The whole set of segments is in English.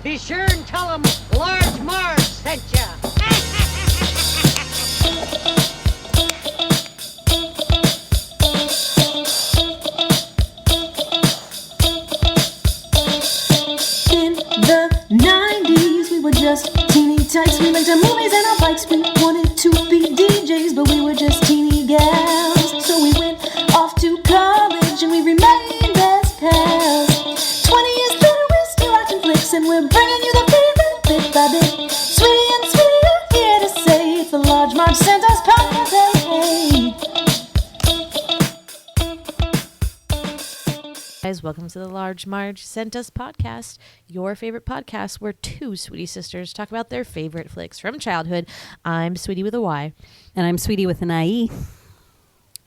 Be sure and tell them Large Marge sent ya. In the 90s, we were just teeny tykes. We went to movies and our bikes. We wanted to be DJs, but we were just teeny gals. So we went off to college and we remained best pals. 20 years later, we're still watching flicks and we're bringing you the favorite bit by bit. Sweety and Sweety are here to say it's the Large Marge sent us podcast. Hey. Guys, welcome to the Large Marge Sent Us podcast, your favorite podcast where two Sweety sisters talk about their favorite flicks from childhood. I'm Sweety with a Y. And I'm Sweety with an IE.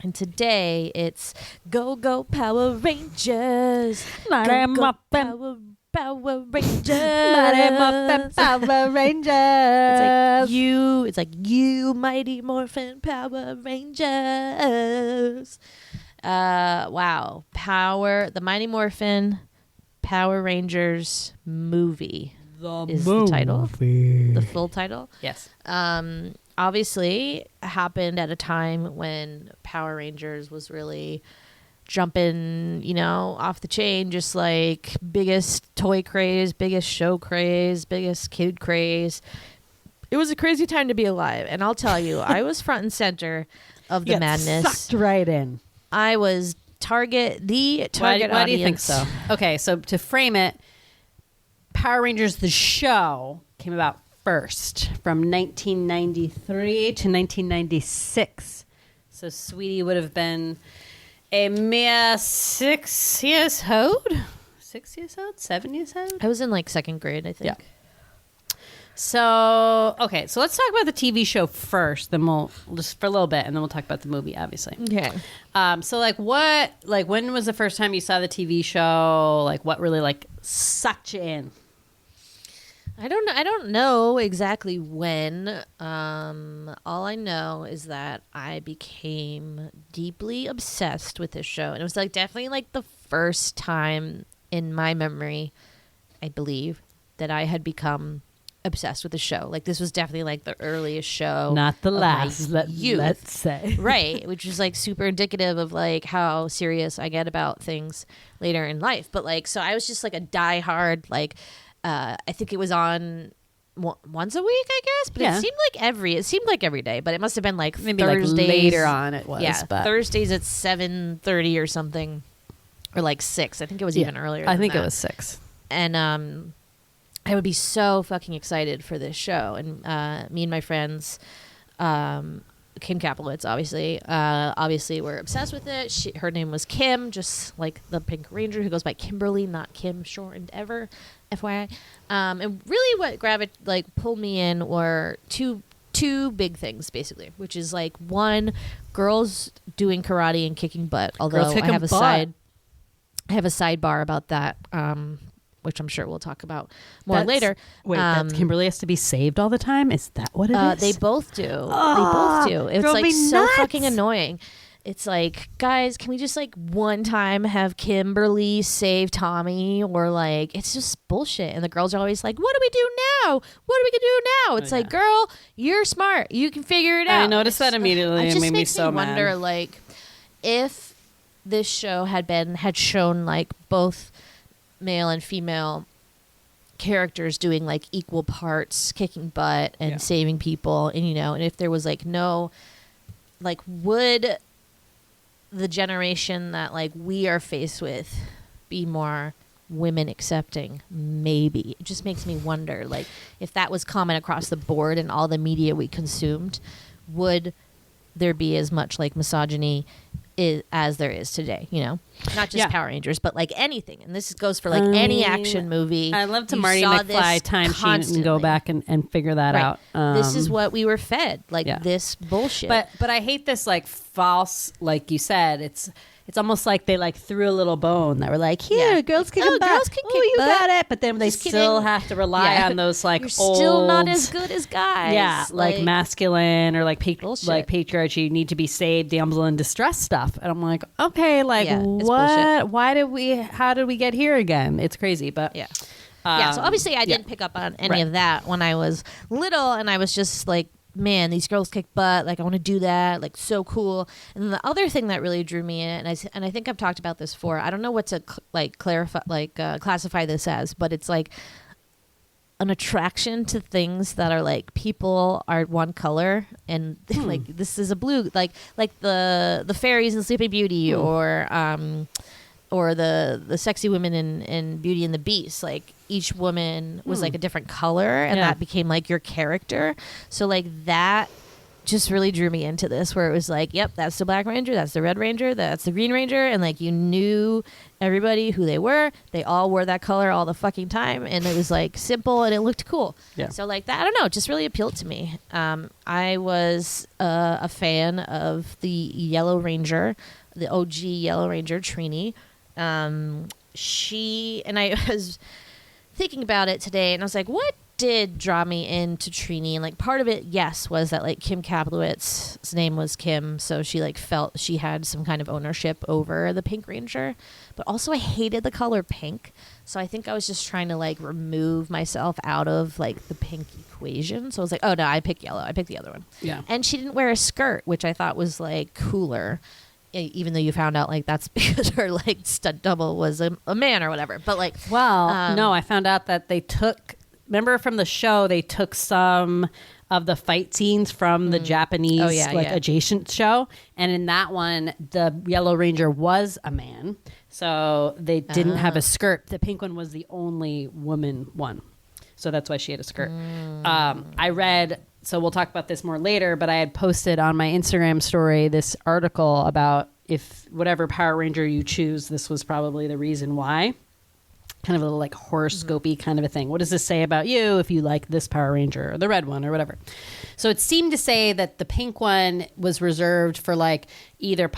And today it's Go Go Power Rangers. Mighty Go, go, Morphin. Power Rangers. Mighty Morphin Power Rangers. It's like you, Mighty Morphin Power Rangers. Wow. The Mighty Morphin Power Rangers movie is the title. The full title. Yes. Obviously happened at a time when Power Rangers was really jumping, off the chain, just like biggest toy craze, biggest show craze, biggest kid craze. It was a crazy time to be alive. And I'll tell you, I was front and center of the madness. Sucked right in. I was target audience. Why do you think so? Okay, so to frame it, Power Rangers the show came about first from 1993 to 1996. So Sweety would have been a mere 6 years old? 6 years old? 7 years old? I was in like second grade, I think. Yeah. So, okay, so let's talk about the TV show first, then we'll just for a little bit, and then we'll talk about the movie, obviously. Okay. So when was the first time you saw the TV show? Like, what really sucked you in? I don't know exactly when. All I know is that I became deeply obsessed with this show, and it was definitely the first time in my memory, I believe, that I had become obsessed with the show. This was definitely the earliest show, not the last. Let's say right, which is super indicative of how serious I get about things later in life. But so I was just a diehard. I think it was on once a week, I guess. But yeah. it seemed like every day. But it must have been maybe Thursdays. Later on it was. Yeah, but Thursdays at 7:30 or something, or 6. I think it was even earlier. I think it was 6. And I would be so fucking excited for this show. And me and my friends, Kim Kaplowitz, obviously were obsessed with it. Her name was Kim, just like the Pink Ranger, who goes by Kimberly, not Kim shortened ever, FYI. And really what pulled me in were two big things, basically, which is one, girls doing karate and kicking butt. Although I have a sidebar about that, which I'm sure we'll talk about more later. Wait, that Kimberly has to be saved all the time? Is that what it is? They both do. Oh, they both do. It's so fucking annoying. It's guys, can we just one time have Kimberly save Tommy? Or it's just bullshit. And the girls are always what do we do now? What are we gonna do now? It's girl, you're smart. You can figure it out. I noticed that immediately. It made me so mad. I just wonder if this show had shown both male and female characters doing equal parts, kicking butt and saving people, and and if there was no would the generation that we are faced with be more women accepting? Maybe. It just makes me wonder if that was common across the board in all the media we consumed, would there be as much misogyny as there is today, not just Power Rangers, but anything. And this goes for any action movie. I love to Marty McFly time sheet and go back and figure that out. This is what we were fed, this bullshit. But I hate this false, like you said, it's almost like they threw a little bone that were here, girls kick butt. Girls can kick you butt. got it. But then they still have to rely on those You're old, still not as good as guys. Yeah, masculine or patriarchy. You need to be saved, damsel in distress stuff. And I'm okay, what? bullshit. How did we get here again? It's crazy, but yeah. Yeah, so obviously I didn't pick up on any of that when I was little, and I was just like, man, these girls kick butt. Like, I want to do that. Like, so cool. And then the other thing that really drew me in, and I think I've talked about this before. I don't know what to classify this as, but it's like an attraction to things that are like people are one color and like this is a blue, like the fairies in Sleeping Beauty or the sexy women in Beauty and the Beast. Like each woman was like a different color, and that became like your character. So like that just really drew me into this, where it was like, yep, that's the Black Ranger, that's the Red Ranger, that's the Green Ranger, and like you knew everybody who they were. They all wore that color all the fucking time, and it was like simple and it looked cool. Yeah. So like that, I don't know, it just really appealed to me. I was a fan of the Yellow Ranger, the OG Yellow Ranger, Trini. She and I was thinking about it today, and I was like, what did draw me into Trini? And like part of it, yes, was that like Kim Kaplowitz's name was Kim, so she like felt she had some kind of ownership over the Pink Ranger. But also I hated the color pink, so I think I was just trying to like remove myself out of like the pink equation. So I was like, oh no, I picked yellow, I picked the other one. Yeah. And she didn't wear a skirt, which I thought was like cooler, even though you found out like that's because her like stunt double was a man or whatever. But like, well, no, I found out that they took, remember from the show, they took some of the fight scenes from the Japanese adjacent show, and in that one the Yellow Ranger was a man, so they didn't have a skirt. The pink one was the only woman one, so that's why she had a skirt. I read, so we'll talk about this more later, but I had posted on my Instagram story this article about if whatever Power Ranger you choose, this was probably the reason why. Kind of a little like horoscopy kind of a thing. What does this say about you if you like this Power Ranger or the red one or whatever? So it seemed to say that the pink one was reserved for like either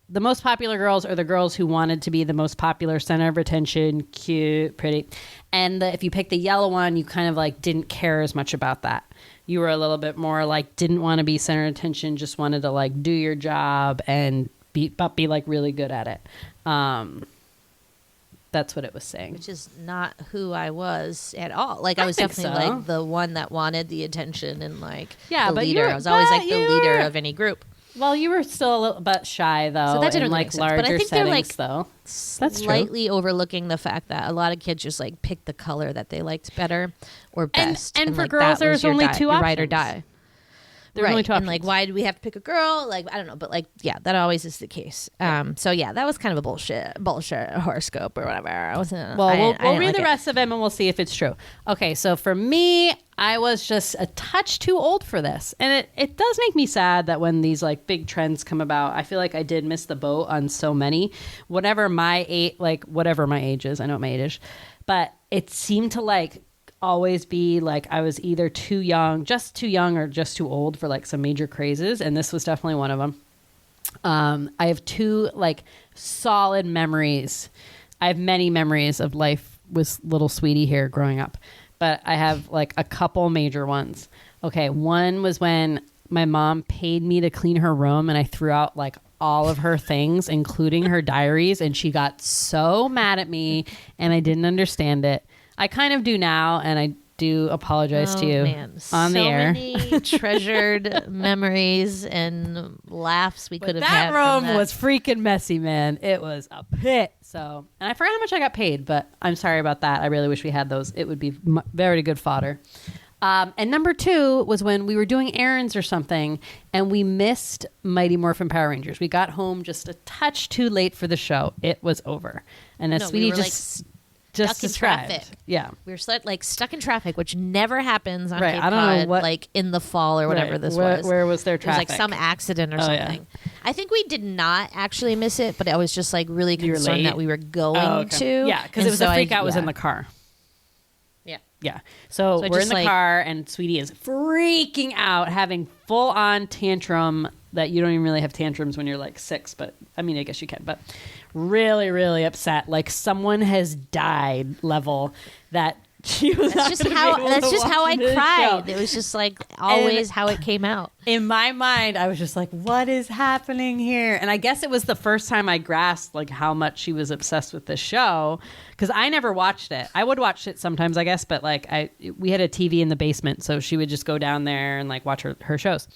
the most popular girls or the girls who wanted to be the most popular, center of attention, cute, pretty. And if you picked the yellow one, you kind of like didn't care as much about that. You were a little bit more like didn't want to be center of attention, just wanted to like do your job and be like really good at it. That's what it was saying. Which is not who I was at all. Like I was definitely like the one that wanted the attention and like the leader. I was always like the leader of any group. Well, you were still a little bit shy though. So that didn't in really like larger but I think settings they're like though. That's slightly overlooking the fact that a lot of kids just like picked the color that they liked better or best. And for like, girls, there's only two options. Ride or die. There right. And like, why do we have to pick a girl? Like, I don't know, but like, yeah, that always is the case. So yeah, that was kind of a bullshit horoscope or whatever. I wasn't. Well, we'll read the rest of them and we'll see if it's true. Okay, so for me, I was just a touch too old for this, and it does make me sad that when these like big trends come about, I feel like I did miss the boat on so many. Whatever my age is, I know what my age is, but it seemed to like always be like I was either too young or just too old for like some major crazes, and this was definitely one of them. I have two like solid memories. I have many memories of life with little Sweety here growing up, but I have like a couple major ones. Okay, one was when my mom paid me to clean her room and I threw out like all of her things, including her diaries, and she got so mad at me and I didn't understand it. I kind of do now, and I do apologize to you on the air. So many treasured memories and laughs we could have had. That room was freaking messy, man. It was a pit. So, and I forgot how much I got paid, but I'm sorry about that. I really wish we had those. It would be very good fodder. And number two was when we were doing errands or something, and we missed Mighty Morphin Power Rangers. We got home just a touch too late for the show. It was over, and as Sweety just stuck in traffic. Yeah, we were stuck in traffic, which never happens on Cape I don't Cod, know what, like in the fall or whatever this was. Where was there traffic? It was like some accident or something. Yeah. I think we did not actually miss it, but I was just like really concerned that we were going to. Yeah, because it was a freak out was in the car. Yeah. So we're in the car and Sweety is freaking out, having full on tantrum that you don't even really have tantrums when you're like 6, but I mean, I guess you can, but really, really upset. Like someone has died level that she was That's just how I cried. It was just like always how it came out. In my mind, I was just like, what is happening here? And I guess it was the first time I grasped like how much she was obsessed with this show, because I never watched it. I would watch it sometimes, I guess, but like we had a TV in the basement, so she would just go down there and like watch her shows.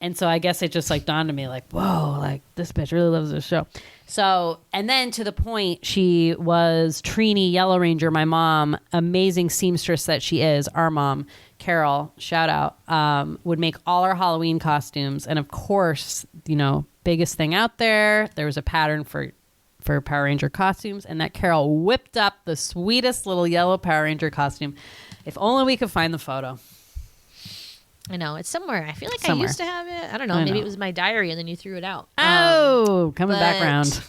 And so I guess it just like dawned on me like, whoa, like this bitch really loves this show. So, and then to the point, she was Trini Yellow Ranger, my mom, amazing seamstress that she is, our mom, Carol, shout out, would make all our Halloween costumes. And of course, you know, biggest thing out there was a pattern for Power Ranger costumes. And that Carol whipped up the sweetest little yellow Power Ranger costume. If only we could find the photo. I know. It's somewhere. I feel like Somewhere. I used to have it. I don't know. Maybe it was my diary and then you threw it out. Coming back around.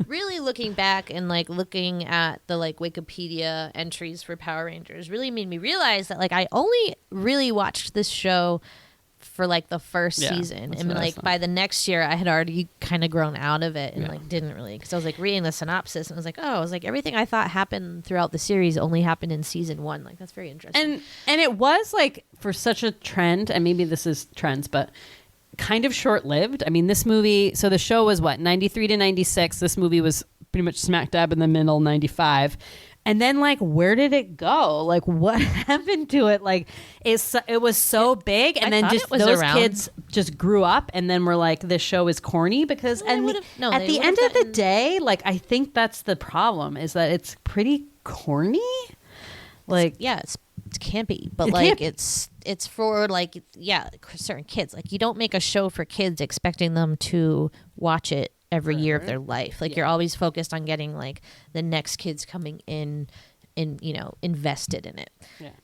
Really looking back and like looking at the like Wikipedia entries for Power Rangers really made me realize that like I only really watched this show for like the first season, and like by the next year I had already kind of grown out of it and like didn't really, because I was like reading the synopsis and I was like, oh, I was like, everything I thought happened throughout the series only happened in season 1. Like that's very interesting. And it was like for such a trend, and maybe this is trends, but kind of short-lived. I mean, this movie, so the show was what, 93 to 96. This movie was pretty much smack dab in the middle, 95. And then, like, where did it go? Like, what happened to it? Like, it was so big, and then just those kids just grew up, and then we're like, this show is corny because, at the end of the day, like, I think that's the problem, is that it's pretty corny. Like, it's campy, but like it's for like certain kids. Like, you don't make a show for kids expecting them to watch it every year of their life. Like you're always focused on getting like the next kids coming in you know, invested in it.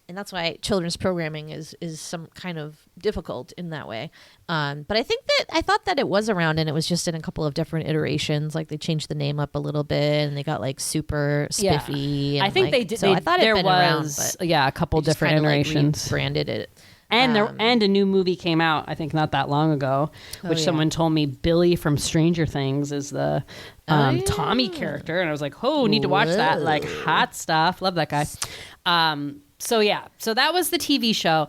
And that's why children's programming is some kind of difficult in that way. But I thought that it was around, and it was just in a couple of different iterations. Like they changed the name up a little bit and they got like super spiffy. And I think like, they did. So I thought there it'd been around, but a couple different iterations. Like branded it. And and a new movie came out, I think not that long ago, which someone told me Billy from Stranger Things is the Tommy character. And I was like, need to watch that. Like hot stuff. Love that guy. So that was the TV show.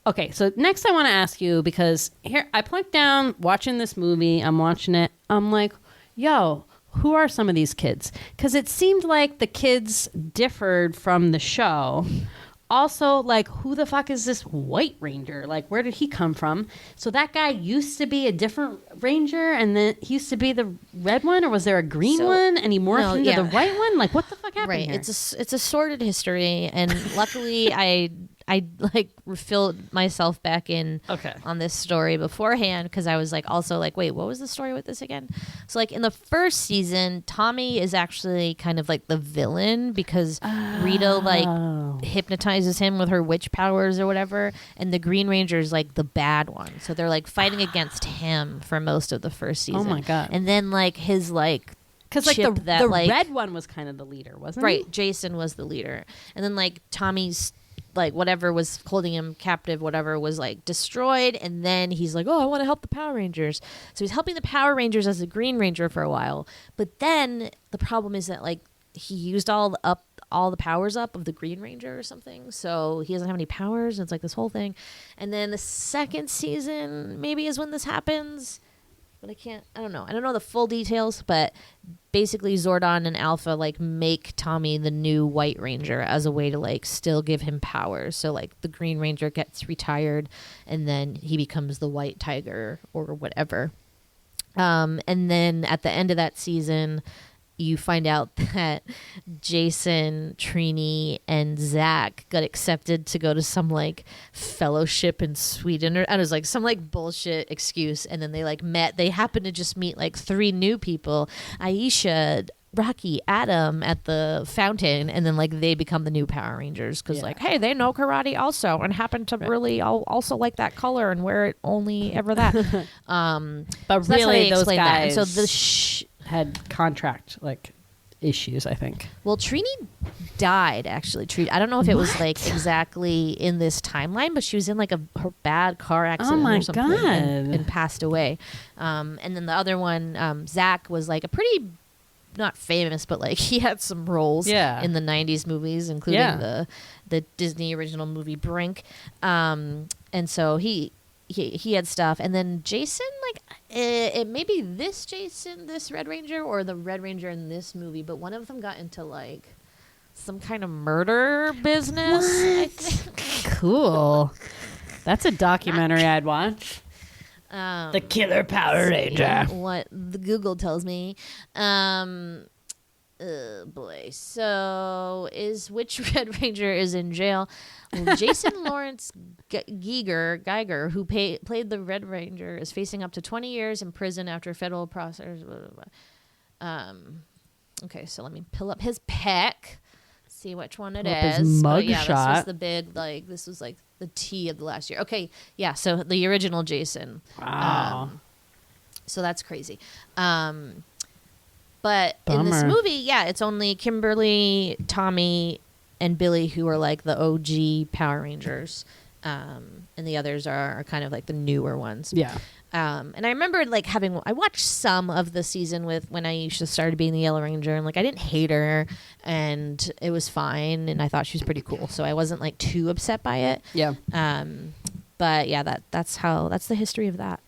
Okay, so next I want to ask you, because here I plunked down watching this movie. I'm watching it. I'm like, yo, who are some of these kids? Because it seemed like the kids differed from the show. Also, like, who the fuck is this White Ranger? Like, where did he come from? So that guy used to be a different Ranger, and then he used to be the red one, or was there a green one, and he morphed into the white one? Like, what the fuck happened here? It's a sordid history, and luckily I like refilled myself back in on this story beforehand, because I was like also like, wait, what was the story with this again? So like in the first season, Tommy is actually kind of like the villain, because Rita like hypnotizes him with her witch powers or whatever, and the Green Ranger is like the bad one. So they're like fighting against him for most of the first season. Oh my god! And then like his like, because like the red one was kind of the leader, wasn't he? Right, Jason was the leader, and then like Tommy's like whatever was holding him captive, whatever was like destroyed, and then he's like, oh, I want to help the Power Rangers. So he's helping the Power Rangers as a Green Ranger for a while, but then the problem is that like he used all the powers up of the Green Ranger or something, so he doesn't have any powers, and it's like this whole thing. And then the second season maybe is when this happens, but I don't know the full details, but basically Zordon and Alpha like make Tommy the new White Ranger as a way to like still give him powers. So like the Green Ranger gets retired, and then he becomes the White Tiger or whatever. And then at the end of that season, you find out that Jason, Trini, and Zack got accepted to go to some like fellowship in Sweden, or it was like some like bullshit excuse. And then they like met. They happened to just meet like 3 new people: Aisha, Rocky, Adam at the fountain, and then like they become the new Power Rangers because like, hey, they know karate also, and happen to really also like that color and wear it only ever that. But so really, those guys that. So the had contract like issues, I think. Well, Trini died actually. I don't know if it was like exactly in this timeline, but she was in like her bad car accident or something and passed away. And then the other one, Zack, was like a pretty not famous, but like he had some roles in the 90s movies, including the Disney original movie Brink. And so he had stuff. And then Jason, like it may be this Jason, this Red Ranger, or the Red Ranger in this movie, but one of them got into like some kind of murder business. I think. Cool. That's a documentary I'd watch. The Killer Power Ranger. What the Google tells me. Oh boy. So which Red Ranger is in jail? Well, Jason Lawrence Geiger, who played the Red Ranger, is facing up to 20 years in prison after federal process. Okay, so let me pull up his pic. See which one it is. Mug this shot. was the big, like, this was like the T of the last year. Okay, yeah, so the original Jason. Wow. So that's crazy. But in this Bummer. movie, it's only Kimberly, Tommy, and Billy who are like the OG Power Rangers. And the others are kind of like the newer ones. Yeah. And I remember like I watched some of the season when Aisha started being the Yellow Ranger, and like I didn't hate her, and it was fine, and I thought she was pretty cool, so I wasn't like too upset by it. Yeah. But yeah, that's the history of that.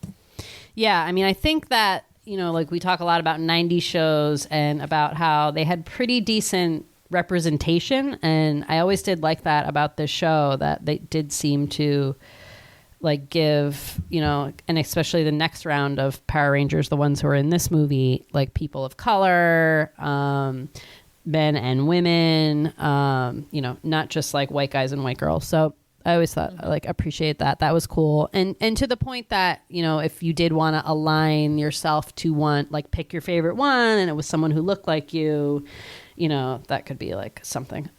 Yeah, I mean, I think that, like we talk a lot about 90s shows and about how they had pretty decent representation, and I always did like that about this show, that they did seem to like give, and especially the next round of Power Rangers, the ones who are in this movie, like people of color, men and women, not just like white guys and white girls. So I always thought, like, appreciate that. That was cool. And to the point that, if you did want to align yourself to one, like pick your favorite one, and it was someone who looked like you, that could be like something.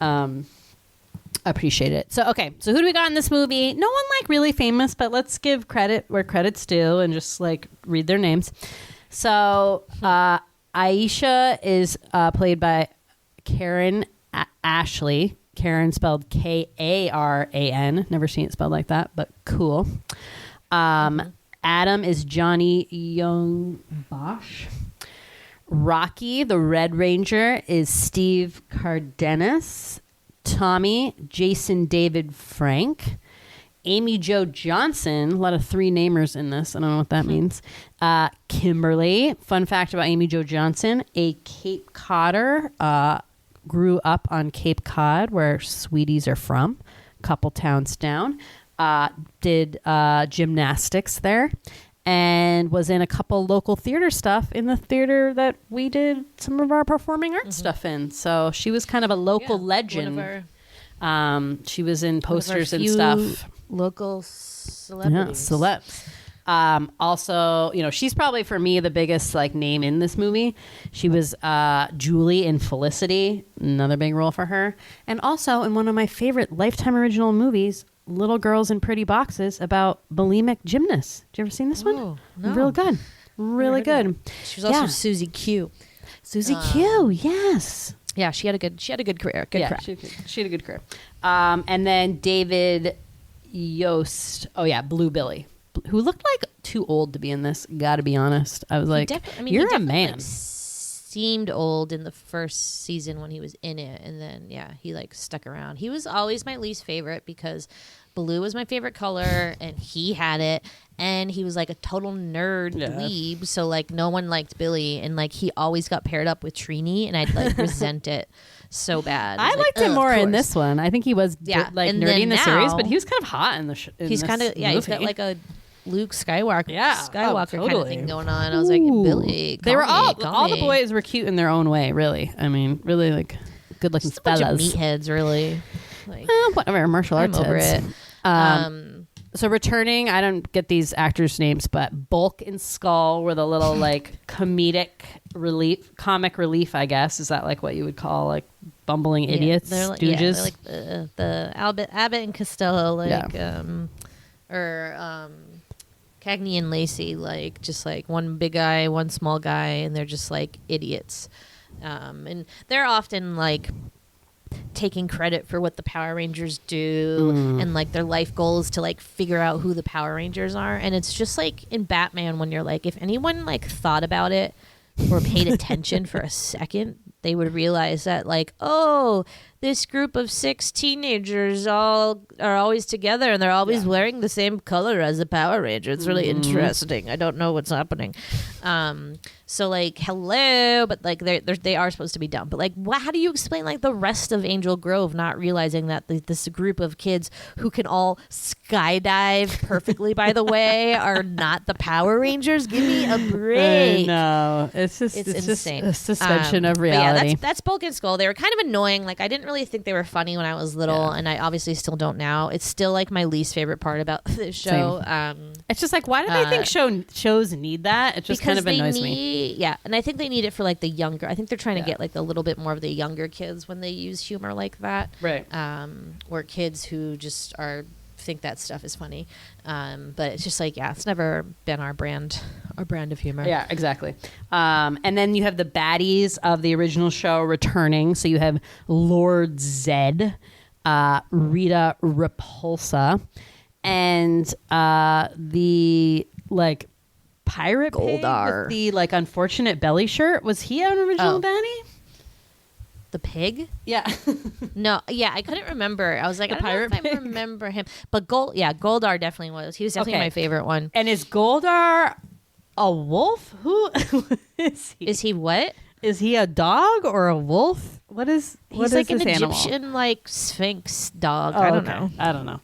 Appreciate it. So, okay. So who do we got in this movie? No one like really famous, but let's give credit where credit's due and just like read their names. So, Aisha is played by Karen Ashley. Karen spelled Karan. Never seen it spelled like that, but cool. Adam is Johnny Young Bosch. Rocky, the Red Ranger, is Steve Cardenas. Tommy, Jason David Frank. Amy Jo Johnson, a lot of three namers in this. I don't know what that means. Kimberly, fun fact about Amy Jo Johnson, a Cape Codder, grew up on Cape Cod, where Sweeties are from, a couple towns down. Did gymnastics there, and was in a couple local theater stuff in the theater that we did some of our performing arts stuff in. So she was kind of a local legend. She was in posters and stuff. Local celebrities. Yeah, celebs. Also, she's probably for me the biggest like name in this movie. She was Julie in Felicity, another big role for her, and also in one of my favorite Lifetime original movies, Little Girls in Pretty Boxes, about bulimic gymnasts. Did you ever seen this one? No. Real good. Really good. She was also Susie Q. Susie Q, yes. Yeah, she had a good career. Good crap. She had a good career. And then David Yost. Oh yeah, Blue Billy, who looked like too old to be in this. Got to be honest. I was like, you're a man. Seemed old in the first season when he was in it, and then he like stuck around. He was always my least favorite because blue was my favorite color, and he had it, and he was like a total nerd dweeb. So like no one liked Billy, and like he always got paired up with Trini, and I'd like resent it so bad. I liked him more in this one. I think he was like and nerdy in the now, series, but he was kind of hot in the. He's kind of he's got like a Luke Skywalker, totally. kind of thing going on. I was like, Billy. They were all the boys were cute in their own way. Really, I mean, really like good looking fellas. Bunch of meatheads, really. Like, whatever, martial arts. I'm over heads. it. So returning, I don't get these actors' names, but Bulk and Skull were the little like comic relief, I guess. Is that like what you would call like bumbling idiots, stooges? Yeah, they're like the Abbott and Costello, like Cagney and Lacey, like just like one big guy, one small guy, and they're just like idiots. And they're often like taking credit for what the Power Rangers do, and like their life goal is to like figure out who the Power Rangers are. And it's just like in Batman when you're like, if anyone like thought about it or paid attention for a second, they would realize that, like, oh, this group of 6 teenagers all are always together and they're always wearing the same color as a Power Ranger. It's really interesting. I don't know what's happening. So, like, hello, but, like, they are supposed to be dumb. But, like, how do you explain, like, the rest of Angel Grove not realizing that this group of kids who can all skydive perfectly, by the way, are not the Power Rangers? Give me a break. No, it's just insane. A suspension of reality. Yeah, that's Bulk and Skull. They were kind of annoying. Like, I didn't really think they were funny when I was little, and I obviously still don't now. It's still, like, my least favorite part about this show. It's just like, why do they think shows need that? It just kind of annoys me. Yeah, and I think they need it for, like, the younger. I think they're trying to get, like, a little bit more of the younger kids when they use humor like that. Right. Or kids who just think that stuff is funny. But it's just like, it's never been our brand of humor. Yeah, exactly. And then you have the baddies of the original show returning. So you have Lord Zed, Rita Repulsa, and the, like, pirate Goldar pig with the, like, unfortunate belly shirt. Was he an original baddie? The pig? Yeah. No, I couldn't remember. I was like, The I don't know pirate if I pig? remember him. But Goldar definitely was. He was definitely Okay. my favorite one. And is Goldar a wolf? Who is he? Is he what? Is he a dog or a wolf? He's like an Egyptian, like, sphinx dog. I don't know. I don't know.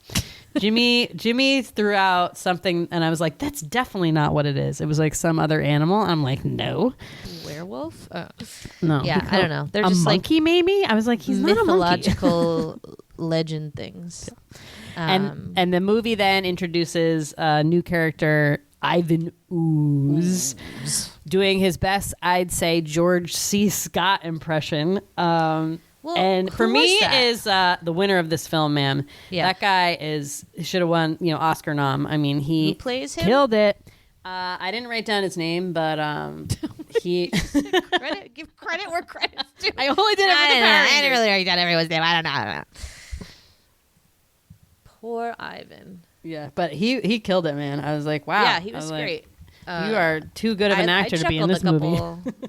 Jimmy threw out something, and I was like, "That's definitely not what it is." It was like some other animal. I'm like, "No, Werewolf? no." Yeah, I don't know. They're a just monkey, maybe. I was like, "He's not a monkey." mythological legend things. And the movie then introduces a new character, Ivan Ooze, doing his best, I'd say, George C. Scott impression. And for who me was that? is the winner of this film, man. Yeah. That guy should have won, Oscar nom. I mean, he Who plays him? killed it. I didn't write down his name, but he. Give credit where credit's due. I only did it for the Power I didn't Rangers. really write down everyone's name. I don't know. Poor Ivan. Yeah, but he killed it, man. I was like, wow. Yeah, he I was like, great. You are too good of an actor to be in this movie.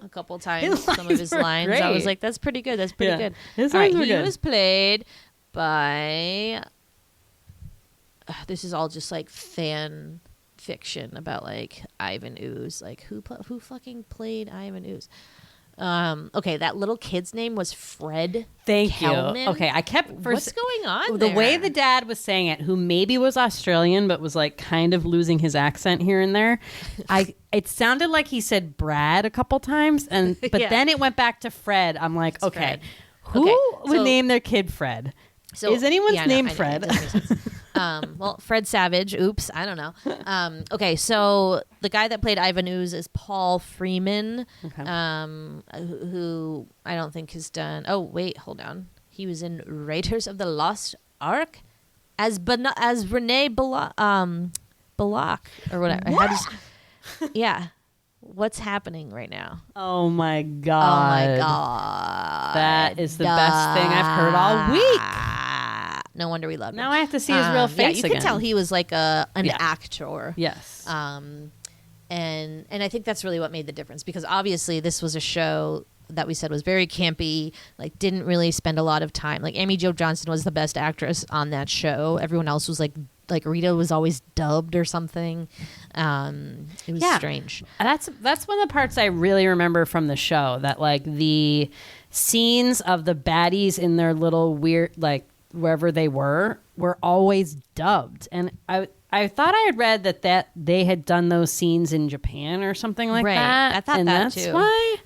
A couple times, some of his were lines. I was great. like, that's pretty good. That's pretty Yeah. good. His All right, lines were he good. was played by. This is all just like fan fiction about like Ivan Ooze. Like who fucking played Ivan Ooze? Okay, that little kid's name was Fred. Thank Kelman. you. Okay, I kept What's going on the there? way the dad was saying it, who maybe was Australian but was like kind of losing his accent here and there. It sounded like he said Brad a couple times, but Yeah. then it went back to Fred. I'm like, It's okay, Fred. who Okay, would so- name their kid Fred? So, Is anyone's yeah, I know, name I know, Fred? it doesn't make sense. Well, Fred Savage. Oops, I don't know. Okay, so the guy that played Ivan Ooze is Paul Freeman, Okay. who I don't think has done. Oh wait, hold on. He was in Raiders of the Lost Ark as Renee Belloq or whatever. Yeah. What's happening right now? Oh my Oh god! my god! That is the best thing I've heard all week. No wonder we love him. Now I have to see his real face Yeah, you again. can tell he was like an Yeah. actor. Yes. And I think that's really what made the difference, because obviously this was a show that we said was very campy, like didn't really spend a lot of time. Like Amy Jo Johnson was the best actress on that show. Everyone else was like Rita was always dubbed or something. It was strange. That's one of the parts I really remember from the show, that like the scenes of the baddies in their little weird, like wherever they were always dubbed. And I thought I had read that they had done those scenes in Japan or something like Right. that. I thought and that that's too. why.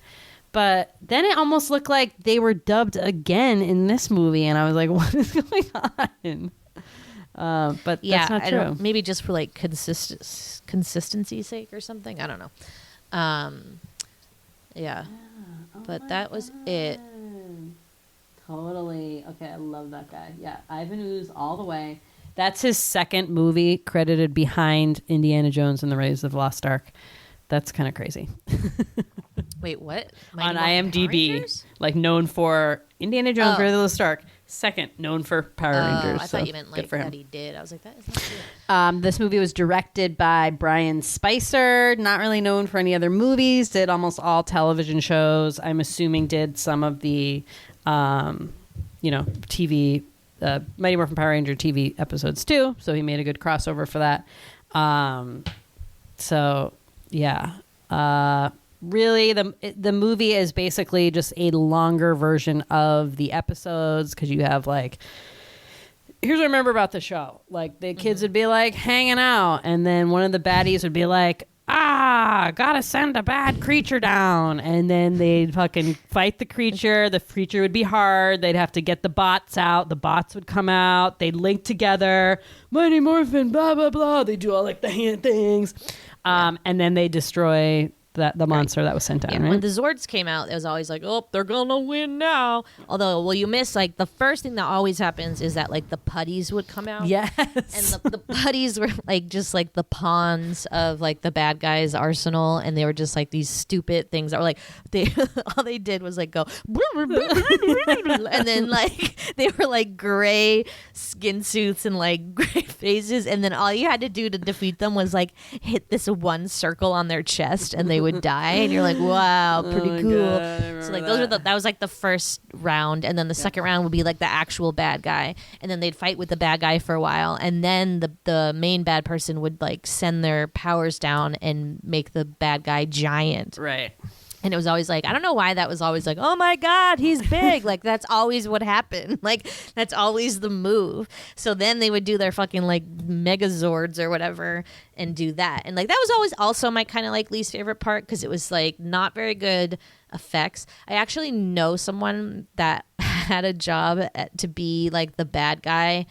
But then it almost looked like they were dubbed again in this movie, and I was like, what is going on? But Yeah, that's not I true. don't, maybe just for like consistency's sake or something. I don't know. Yeah, but that was it. Totally. Okay, I love that guy. Yeah, Ivan Ooze all the way. That's his second movie credited behind Indiana Jones and the Raiders of the Lost Ark. That's kind of crazy. Wait, what? On Mighty Morphin Power IMDb, Rangers? like known for Indiana Jones, Oh. Raiders of the Lost Ark, second known for Power Rangers. I thought you meant like that he did. I was like, that is not good. This movie was directed by Brian Spicer, not really known for any other movies, did almost all television shows. I'm assuming did some of the, TV, Mighty Morphin Power Ranger TV episodes too. So he made a good crossover for that. Really, the movie is basically just a longer version of the episodes because you have like, here's what I remember about the show. Like the kids would be like hanging out, and then one of the baddies would be like, gotta send a bad creature down, and then they'd fucking fight the creature. The creature would be hard. They'd have to get the bots out. The bots would come out. They'd link together. Mighty Morphin, blah blah blah. They do all like the hand things, and then they destroy the monster that was sent down. Yeah, right? when the Zords came out, it was always like, oh, they're gonna win now. Although, you miss like the first thing that always happens is that like the putties would come out. Yes, and the putties were like just like the pawns of like the bad guys' arsenal, and they were just like these stupid things that were like all they did was like go and then like they were like gray skin suits and like gray faces, and then all you had to do to defeat them was like hit this one circle on their chest, and they would die, and you're like, wow, pretty cool. So like that was like the first round, and then the second round would be like the actual bad guy, and then they'd fight with the bad guy for a while, and then the main bad person would like send their powers down and make the bad guy giant. right. And it was always like, I don't know why that was always like, oh my God, he's big. Like, that's always what happened. Like, that's always the move. So then they would do their fucking like mega Zords or whatever and do that. And like, that was always also my kind of like least favorite part because it was like not very good effects. I actually know someone that had a job to be like the bad guy.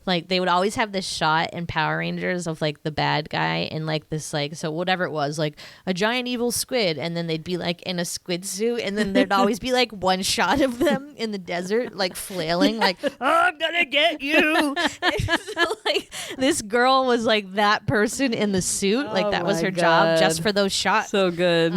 Like they would always have this shot in Power Rangers of like the bad guy in like this like, so whatever it was, like a giant evil squid, and then they'd be like in a squid suit, and then there'd always be like one shot of them in the desert like flailing like, oh, I'm gonna get you. So like this girl was like that person in the suit, like that was her job just for those shots. So good.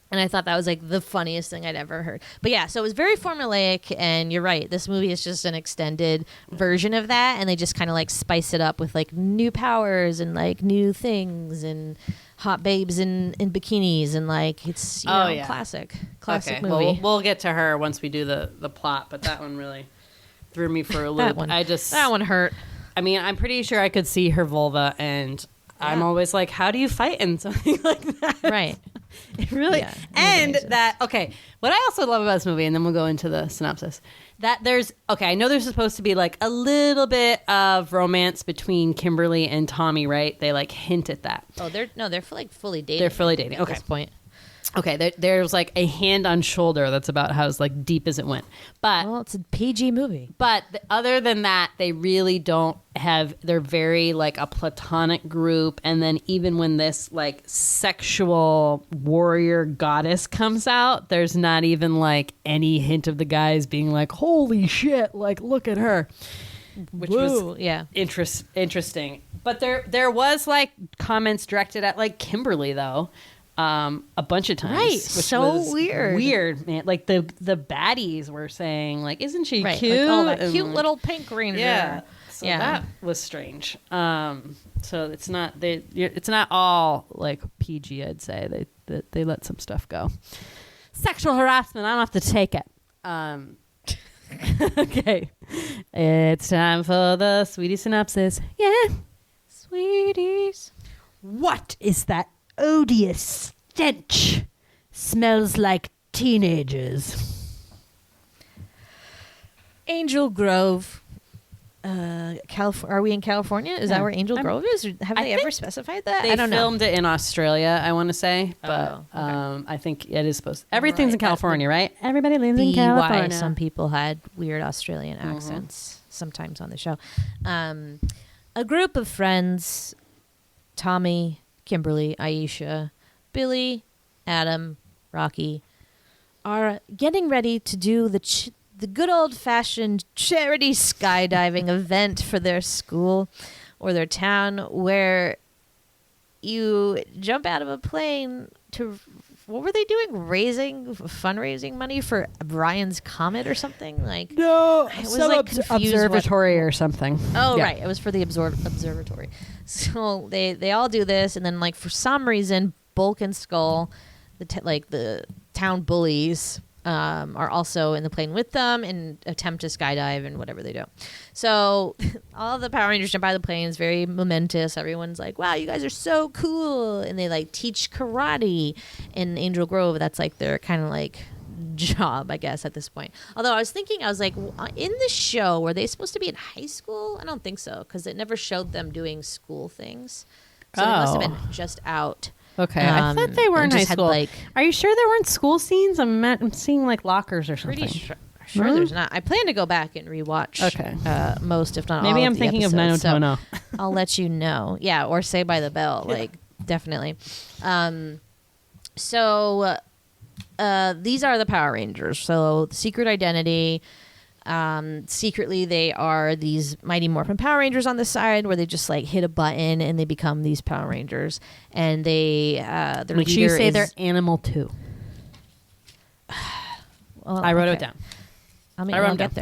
And I thought that was like the funniest thing I'd ever heard. But yeah, so it was very formulaic, and you're right. This movie is just an extended version of that, and they just kind of like spice it up with like new powers and like new things and hot babes in bikinis, and like it's classic okay. movie. Well, we'll get to her once we do the plot, but that one really threw me for a loop. That one hurt. I mean, I'm pretty sure I could see her vulva, and I'm always like, how do you fight in something like that? Right. It really, and that, okay, what I also love about this movie, and then we'll go into the synopsis, that I know there's supposed to be like a little bit of romance between Kimberly and Tommy, right? They like hint at that. Oh, they're like fully dating. They're fully dating. At this point. Okay, there's like a hand on shoulder. That's about how as like deep as it went. But it's a PG movie. But other than that, they really don't have. They're very like a platonic group. And then even when this like sexual warrior goddess comes out, there's not even like any hint of the guys being like, "Holy shit!" Like, look at her. Which was interesting. But there was like comments directed at like Kimberly though. A bunch of times, right? Which so was weird, man. Like the baddies were saying, like, "Isn't she cute?" Like, oh, that cute little pink ranger. Yeah, so that was strange. So it's not all like PG. I'd say they let some stuff go. Sexual harassment. I don't have to take it. Okay, it's time for the Sweety synopsis. Yeah, Sweeties. What is that odious stench? Smells like teenagers. Angel Grove. Are we in California? Is that where Angel Grove is? Have they ever specified that? They I don't know. filmed it in Australia, I want to say, but okay. I think it is supposed. Everything's in California, right? Everybody lives in California. Why some people had weird Australian accents sometimes on the show. A group of friends, Tommy, Kimberly, Aisha, Billy, Adam, Rocky, are getting ready to do the good old-fashioned charity skydiving event for their school or their town, where you jump out of a plane to what were they doing? Fundraising money for Brian's Comet or something? Like No, I was some like confused observatory or something. Oh, Yeah. right. It was for the observatory. So they all do this, and then like for some reason, Bulk and Skull, the town bullies, are also in the plane with them and attempt to skydive and whatever they do. So all the Power Rangers jump out of the plane. It's very momentous. Everyone's like, wow, you guys are so cool. And they like teach karate in Angel Grove. That's like their kind of like job, I guess, at this point. Although I was thinking, I was like, in the show, were they supposed to be in high school? I don't think so, because it never showed them doing school things. So they must have been just out. Okay, I thought they were in high school. Are you sure there weren't school scenes? I'm seeing like lockers or something. Pretty sure there's not. I plan to go back and rewatch most, if not all, Maybe of I'm the thinking of episodes, 90210. so I'll let you know. Yeah, or Say by the Bell. Like, definitely. So these are the Power Rangers. So Secret Identity. Secretly, they are these Mighty Morphin Power Rangers on the side, where they just like hit a button and they become these Power Rangers. And they, their Make sure you leader say is, they're Animal 2. well, I wrote it okay. down. I'll get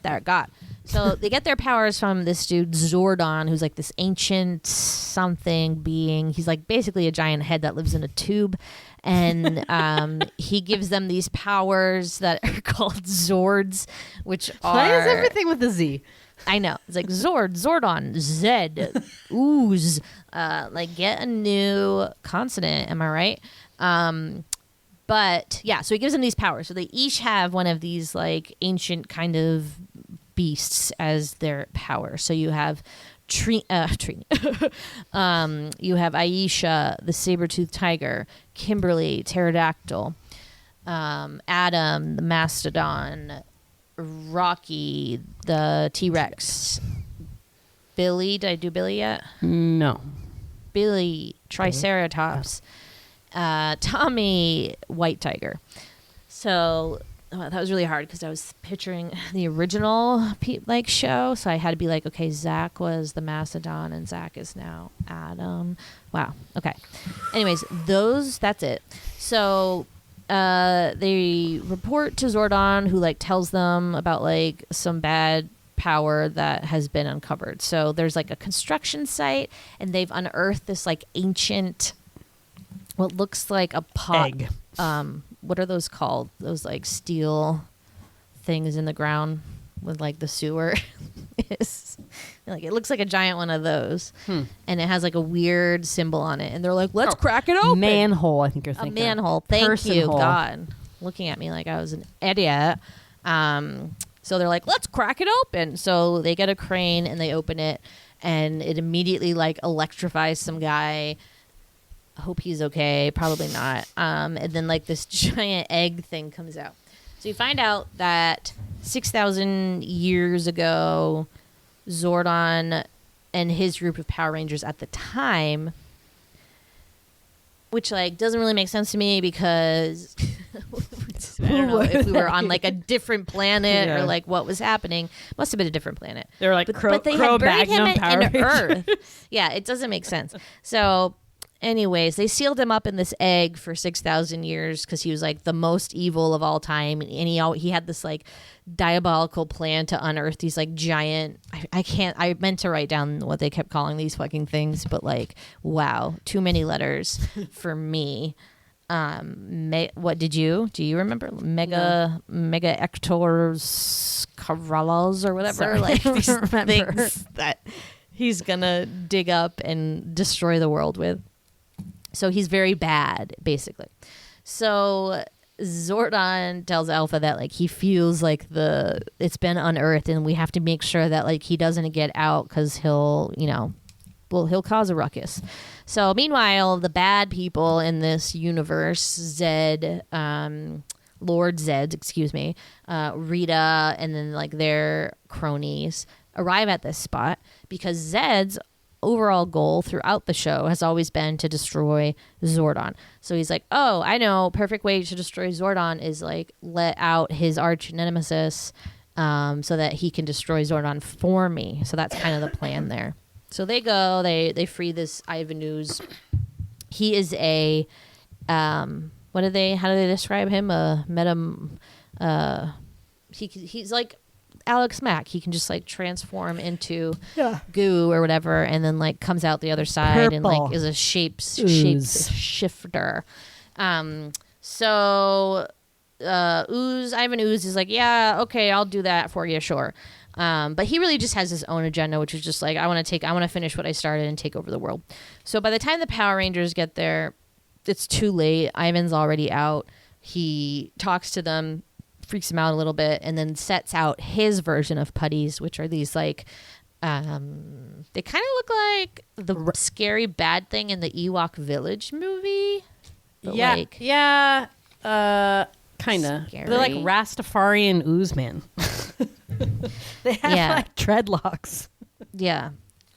there. God. So they get their powers from this dude Zordon, who's like this ancient something being. He's like basically a giant head that lives in a tube, and he gives them these powers that are called Zords, which are. Why is everything with a Z? I know. It's like Zordon, Zed, Ooze. Like get a new consonant. Am I right? But yeah, so he gives them these powers. So they each have one of these like ancient kind of beasts as their power. So you have Trini. You have Aisha, the saber-toothed tiger, Kimberly, pterodactyl, Adam, the mastodon, Rocky, the T-Rex, Billy. Did I do Billy yet? No. Billy, Triceratops, Tommy, white tiger. So that was really hard because I was picturing the original show. So I had to be like, okay, Zack was the mastodon and Zack is now Adam. Wow. Okay. Anyways, that's it. So they report to Zordon, who like tells them about like some bad power that has been uncovered. So there's like a construction site, and they've unearthed this like ancient, what looks like a pot. Egg. What are those called? Those like steel things in the ground with like the sewer is. Like it looks like a giant one of those, and it has like a weird symbol on it. And they're like, "Let's crack it open." Manhole, I think you're thinking. A manhole. Thank Person you, hole. God. Looking at me like I was an idiot. So they're like, "Let's crack it open." So they get a crane and they open it, and it immediately like electrifies some guy. I hope he's okay. Probably not. And then like this giant egg thing comes out. So you find out that 6,000 years ago, Zordon and his group of Power Rangers at the time, which like doesn't really make sense to me because I don't know if we were on like a different planet or like what was happening. Must have been a different planet. They were like but they had buried him in Earth. Yeah, it doesn't make sense. So anyways, they sealed him up in this egg for 6,000 years because he was like the most evil of all time, and he had this like diabolical plan to unearth these like giant. I meant to write down what they kept calling these fucking things, but like wow, too many letters for me. What did you? Do you remember? Mega Ectors Caralas or whatever. Sorry, like I these don't remember. things that he's gonna dig up and destroy the world with. So he's very bad, basically. So Zordon tells Alpha that like he feels like it's been unearthed, and we have to make sure that like he doesn't get out because he'll cause a ruckus. So meanwhile, the bad people in this universe, Lord Zed, Rita, and then like their cronies arrive at this spot because Zed's overall goal throughout the show has always been to destroy Zordon. So he's like, oh, I know, perfect way to destroy Zordon is like let out his arch nemesis so that he can destroy Zordon for me. So that's kind of the plan there. So they go, they free this Ivan Ooze. He is a what How do they describe him? He's like Alex Mack. He can just like transform into goo or whatever, and then like comes out the other side and like is a shapeshifter. Ivan Ooze is like, yeah, okay, I'll do that for you, sure. But he really just has his own agenda, which is just like, I want to finish what I started and take over the world. So by the time the Power Rangers get there, it's too late. Ivan's already out. He talks to them, freaks him out a little bit, and then sets out his version of putties, which are these like, they kind of look like the scary bad thing in the Ewok Village movie. But kind of. They're like Rastafarian ooze man. They have like dreadlocks. Yeah,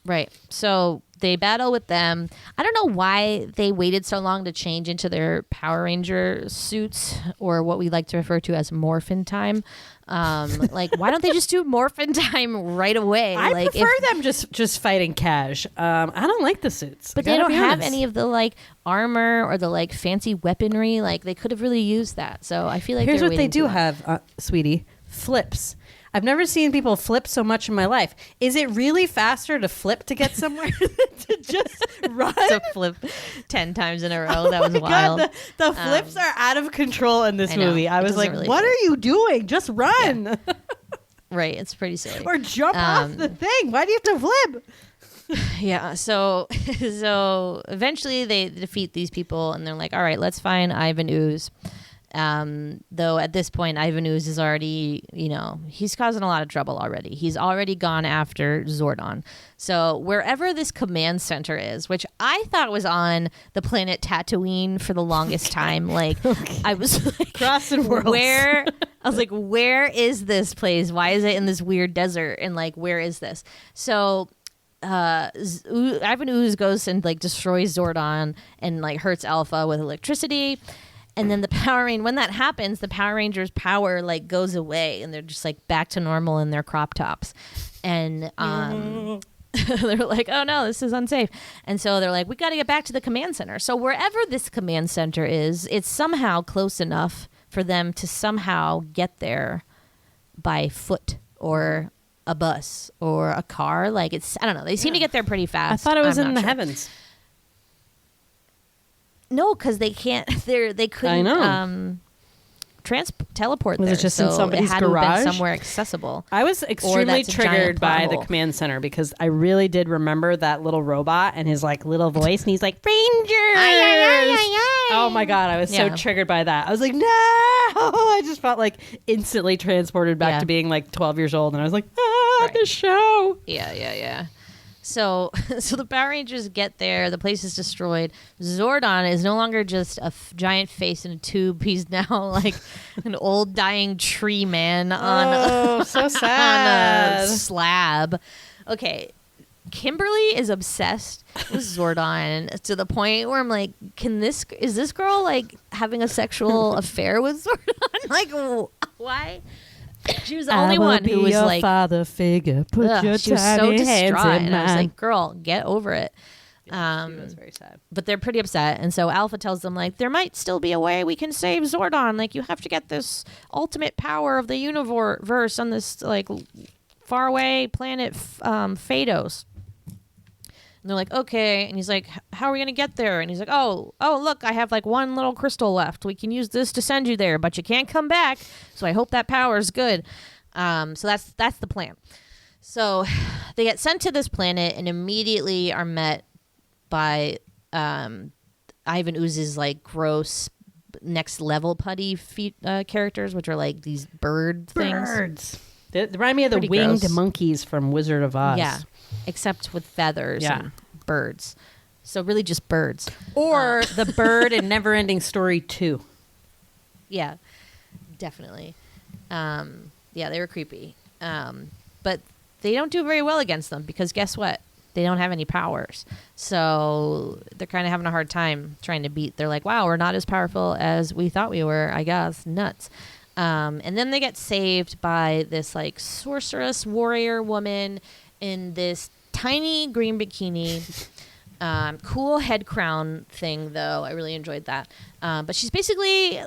right. So they battle with them. I don't know why they waited so long to change into their Power Ranger suits, or what we like to refer to as Morphin time. Like, why don't they just do Morphin time right away? I prefer them just fighting cash. I don't like the suits. But they don't have any of the like armor or the like fancy weaponry. Like, they could have really used that. So I feel like here's what they do have, Sweety: flips. I've never seen people flip so much in my life. Is it really faster to flip to get somewhere than to just run? To flip 10 times in a row. That was wild. God, the flips are out of control in this movie. I was like, really what are you doing? Just run. Yeah. Right. It's pretty silly. Or jump off the thing. Why do you have to flip? Yeah. So eventually they defeat these people, and they're like, all right, let's find Ivan Ooze. Though at this point, Ivan Ooze is already, he's causing a lot of trouble already. He's already gone after Zordon. So wherever this command center is, which I thought was on the planet Tatooine for the longest time, like I was like, crossing worlds. I was like, where is this place? Why is it in this weird desert? And like, where is this? So Ivan Ooze goes and like destroys Zordon and like hurts Alpha with electricity. And then when that happens, the Power Rangers' power like goes away, and they're just like back to normal in their crop tops. And they're like, oh no, this is unsafe. And so they're like, we got to get back to the command center. So wherever this command center is, it's somehow close enough for them to somehow get there by foot or a bus or a car. Like, I don't know. They seem to get there pretty fast. I thought it was in the heavens. No, because they can't. They couldn't. Teleport there. Was it just in somebody's it had garage? To have been somewhere accessible. I was extremely triggered by the command center because I really did remember that little robot and his like little voice, and he's like, Rangers! Oh my God, I was so triggered by that. I was like, no! I just felt like instantly transported back to being like 12 years old, and I was like, the show. Yeah. So the Power Rangers get there. The place is destroyed. Zordon is no longer just a giant face in a tube. He's now like an old dying tree man on so sad. on a slab. Okay, Kimberly is obsessed with Zordon to the point where I'm like, is this girl like having a sexual affair with Zordon? Like, why? She was the only one who was like, father figure. Put your she was so tiny hands distraught, in and I was mine. like, girl, get over it. She was very sad. But they're pretty upset, and so Alpha tells them like, there might still be a way we can save Zordon. Like, you have to get this ultimate power of the universe on this like faraway planet Phaedos. And they're like, okay. And he's like, how are we going to get there? And he's like, oh, look, I have like one little crystal left. We can use this to send you there, but you can't come back. So I hope that power is good. So that's the plan. So they get sent to this planet and immediately are met by Ivan Ooze's like gross next level putty characters, which are like these bird things. Birds. They remind me of the Pretty winged gross. monkeys from Wizard of Oz. Yeah, except with feathers and birds. So really just birds. Or the bird in Neverending Story 2. Yeah, definitely. Yeah, they were creepy. But they don't do very well against them because guess what? They don't have any powers. So they're kind of having a hard time trying to beat. They're like, wow, we're not as powerful as we thought we were, I guess. Nuts. And then they get saved by this like sorceress warrior woman in this tiny green bikini Cool head crown thing, though. I really enjoyed that. But she's basically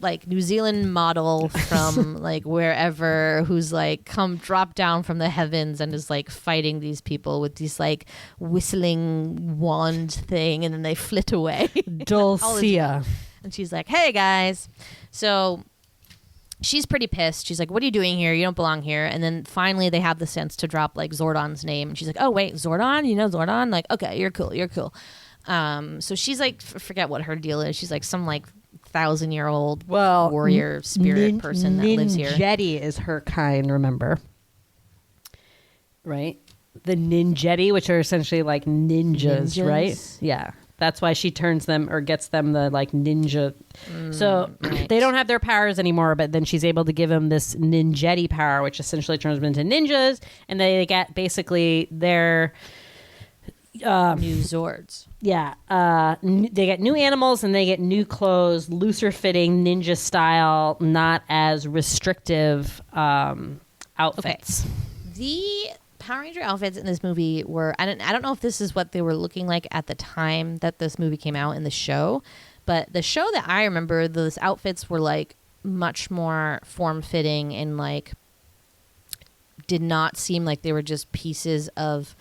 like New Zealand model from like wherever, who's like come drop down from the heavens and is like fighting these people with these like whistling wand thing, and then they flit away. Dulcia. And she's like, "Hey guys." So she's pretty pissed. She's like, "What are you doing here? You don't belong here." And then finally they have the sense to drop like Zordon's name. And she's like, "Oh wait, Zordon? You know Zordon? Like, okay, you're cool. You're cool." So she's like, forget what her deal is. She's like some like 1,000-year-old warrior spirit person that lives here. Ninjetti is her kind, remember? Right? The Ninjetti, which are essentially like ninjas, right? Yeah. That's why she turns them or gets them the like ninja. So right. They don't have their powers anymore, but then she's able to give them this Ninjetti power, which essentially turns them into ninjas, and they get basically their new Zords. Yeah. They get new animals and they get new clothes, looser fitting, ninja style, not as restrictive outfits. Okay. The Power Ranger outfits in this movie were, I don't know if this is what they were looking like at the time that this movie came out in the show, but the show that I remember, those outfits were like much more form-fitting and like did not seem like they were just pieces of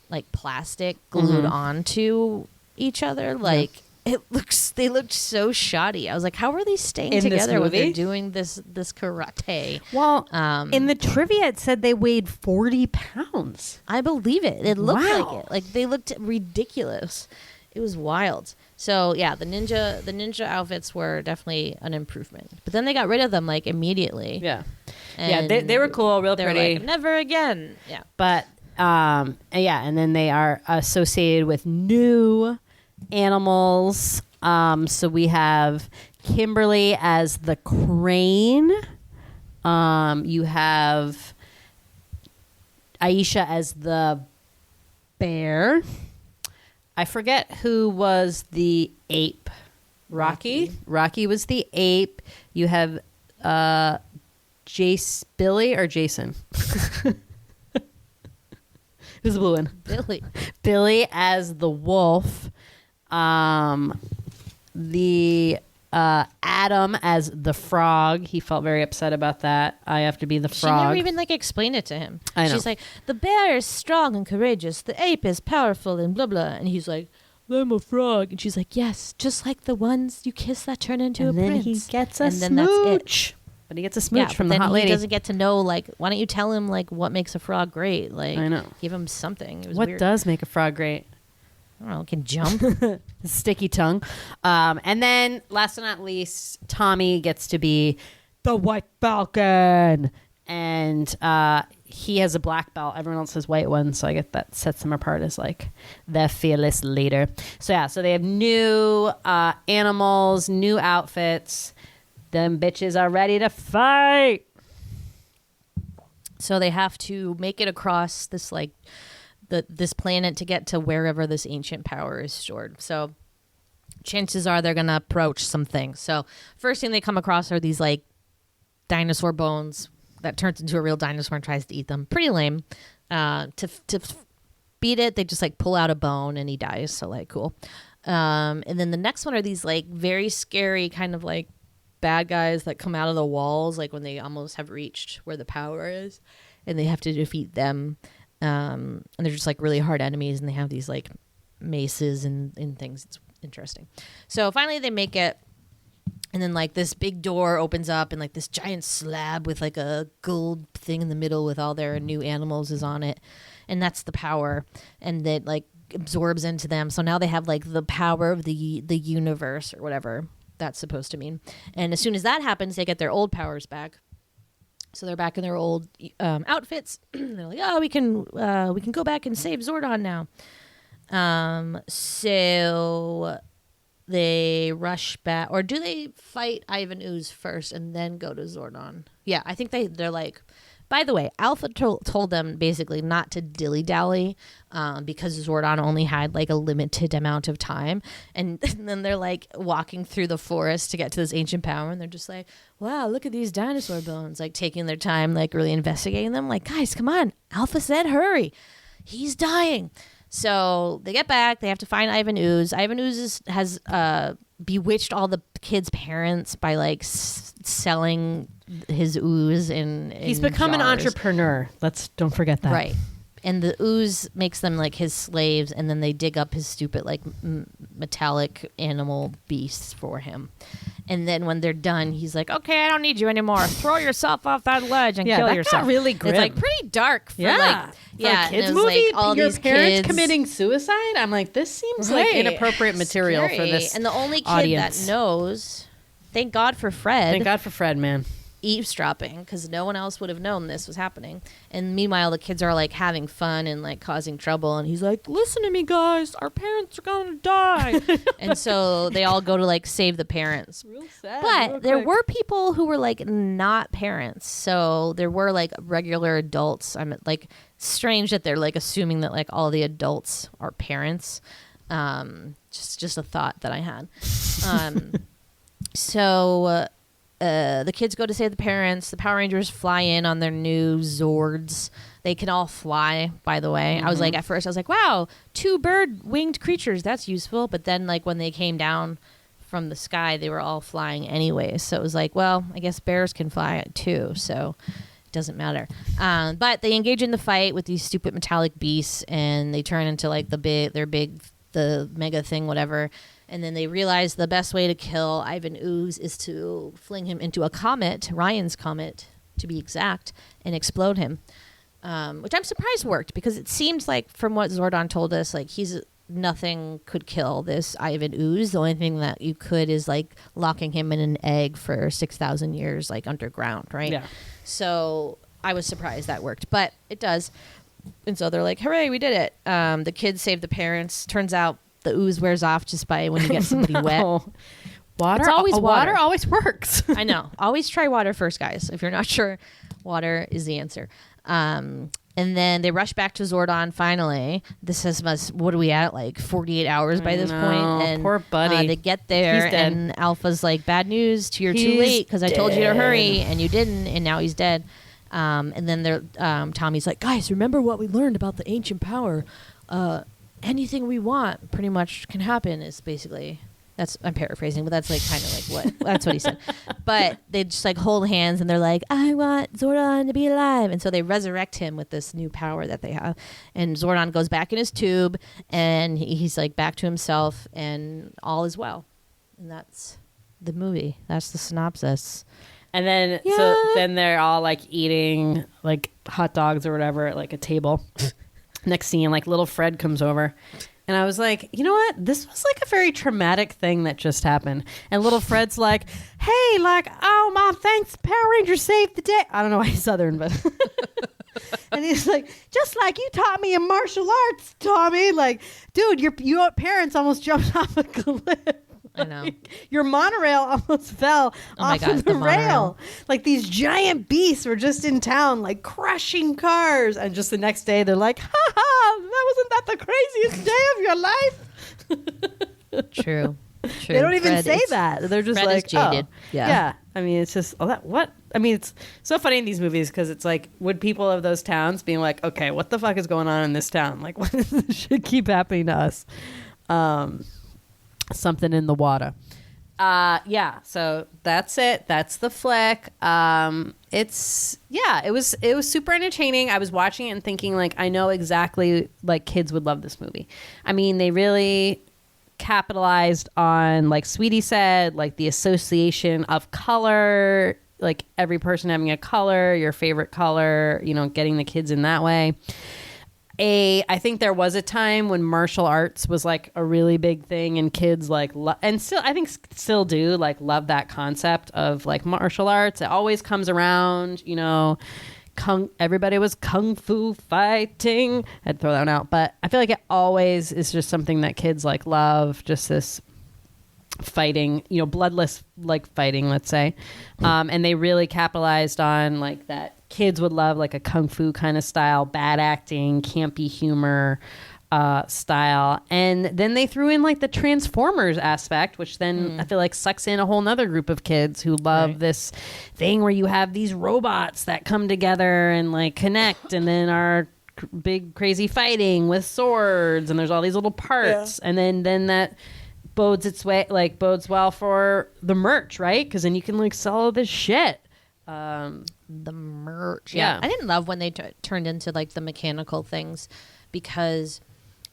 like plastic glued onto each other. Like they looked so shoddy. I was like, how are these staying In this together when they're movie? doing this karate? Well, in the trivia, it said they weighed 40 pounds. I believe it. It looked Wow. like it. Like they looked ridiculous. It was wild. So yeah, the ninja outfits were definitely an improvement. But then they got rid of them like immediately. Yeah. And They were cool, real they were pretty. like, never again. Yeah. But and then they are associated with new animals. So we have Kimberly as the crane. You have Aisha as the bear. I forget who was the ape. Rocky was the ape. You have Billy or Jason? Who's the blue one? Billy as the wolf. The Adam as the frog. He felt very upset about that. I have to be the frog. She never even like explained it to him. I know. She's like, the bear is strong and courageous. The ape is powerful and blah blah. And he's like, I'm a frog. And she's like, yes, just like the ones you kiss that turn into and a then prince. he gets a and smooch. then that's it. But he gets a smooch from the then hot lady. He doesn't get to know, like, why don't you tell him like what makes a frog great? Like, I know. give him something. It was What weird. does make a frog great? I don't know. It can jump. Sticky tongue. And then last but not least, Tommy gets to be the White Falcon. And he has a black belt. Everyone else has white ones. So I guess that sets him apart as like the fearless leader. So yeah, so they have new animals, new outfits. Them bitches are ready to fight. So they have to make it across this like this planet to get to wherever this ancient power is stored. So chances are they're gonna approach some things. So first thing they come across are these like dinosaur bones that turns into a real dinosaur and tries to eat them. Pretty lame. To beat it, they just like pull out a bone and he dies. So like cool. And then the next one are these like very scary kind of like bad guys that come out of the walls, like when they almost have reached where the power is, and they have to defeat them. And they're just like really hard enemies, and they have these like maces and things. It's interesting. So finally they make it, and then like this big door opens up, and like this giant slab with like a gold thing in the middle with all their new animals is on it, and that's the power, and that like absorbs into them. So now they have like the power of the universe or whatever that's supposed to mean. And as soon as that happens, they get their old powers back. So they're back in their old outfits. They're like, oh, we can go back and save Zordon now. So they rush back, or do they fight Ivan Ooze first and then go to Zordon? Yeah, I think they're like. By the way, Alpha told them basically not to dilly-dally because Zordon only had like a limited amount of time. And then they're like walking through the forest to get to this ancient power, and they're just like, wow, look at these dinosaur bones, like taking their time, like really investigating them. Like, guys, come on. Alpha said hurry. He's dying. So they get back. They have to find Ivan Ooze. Ivan Ooze has bewitched all the kids' parents by like selling his ooze in He's become an jars. entrepreneur. Don't forget that. Right. And the ooze makes them like his slaves, and then they dig up his stupid like metallic animal beasts for him. And then when they're done, he's like, "Okay, I don't need you anymore. Throw yourself off that ledge and kill yourself." Got really grim. It's like pretty dark. For, yeah, for a kids and it was, movie. Like, all your these parents kids committing suicide. I'm like, this seems Right. like inappropriate material Scary. for this. And the only kid audience. that knows, thank God for Fred. Thank God for Fred, man. Eavesdropping, because no one else would have known this was happening. And meanwhile, the kids are like having fun and like causing trouble, and he's like, "Listen to me, guys, our parents are gonna die." And so they all go to like save the parents. Real sad. But there were people who were like not parents, so there were like regular adults. I'm like, strange that they're like assuming that like all the adults are parents. Just a thought that I had. So the kids go to save the parents. The Power Rangers fly in on their new Zords. They can all fly, by the way. I was like, at first I was like, wow, 2 bird-winged creatures. That's useful. But then like when they came down from the sky, they were all flying anyway. So it was like, well, I guess bears can fly too. So it doesn't matter. But they engage in the fight with these stupid metallic beasts, and they turn into like the mega thing, whatever. And then they realize the best way to kill Ivan Ooze is to fling him into a comet, Ryan's comet, to be exact, and explode him. Which I'm surprised worked, because it seems like from what Zordon told us, like nothing could kill this Ivan Ooze. The only thing that you could is like locking him in an egg for 6,000 years, like underground, right? Yeah. So I was surprised that worked, but it does. And so they're like, hooray, we did it. The kids saved the parents. Turns out the ooze wears off just by when you get somebody wet. Water, It's always water. water always works. I know. Always try water first, guys. If you're not sure, water is the answer. And then they rush back to Zordon finally. This is what are we at? Like 48 hours by this point. And poor buddy. they get there, He's dead. and Alpha's like, bad news, you're too He's late because I told you to dead. hurry and you didn't, and now he's dead. And then Tommy's like, guys, remember what we learned about the ancient power? Anything we want pretty much can happen, is basically, I'm paraphrasing, but that's like kind of like that's what he said. But they just like hold hands and they're like, I want Zordon to be alive. And so they resurrect him with this new power that they have. And Zordon goes back in his tube, and he's like back to himself, and all is well. And that's the movie. That's the synopsis. And then then they're all like eating like hot dogs or whatever at like a table. Next scene, like little Fred comes over, and I was like, you know what? This was like a very traumatic thing that just happened. And little Fred's like, hey, like, oh, Mom, thanks, Power Rangers saved the day. I don't know why he's Southern, but and he's like, just like you taught me in martial arts, Tommy. Like, dude, your parents almost jumped off a cliff. I know. Your monorail almost fell off God, of the the monorail. rail. Like these giant beasts were just in town, like crushing cars. And just the next day, they're like, ha ha, wasn't that the craziest day of your life? True. They don't even Fred say is- that. They're just Fred like, is jaded. oh. Yeah. I mean, it's just, what? I mean, it's so funny in these movies because it's like, would people of those towns being like, okay, what the fuck is going on in this town? Like, why does this shit keep happening to us? Something in the water. So that's it. That's the flick. It was super entertaining. I was watching it and thinking like, I know exactly like kids would love this movie. I mean, they really capitalized on, like Sweety said, like the association of color, like every person having a color, your favorite color, getting the kids in that way. I think there was a time when martial arts was like a really big thing, and kids like and still I think still do like love that concept of like martial arts. It always comes around, everybody was kung fu fighting. I'd throw that one out, but I feel like it always is just something that kids like love, just this fighting, bloodless like fighting, let's say. And they really capitalized on like that. Kids would love like a kung fu kind of style, bad acting, campy humor style. And then they threw in like the Transformers aspect, which then I feel like sucks in a whole nother group of kids who love this thing where you have these robots that come together and like connect and then are big crazy fighting with swords, and there's all these little parts, and then that bodes well for the merch, right? Because then you can like sell all this shit. The merch. Yeah. I didn't love when they turned into like the mechanical things, because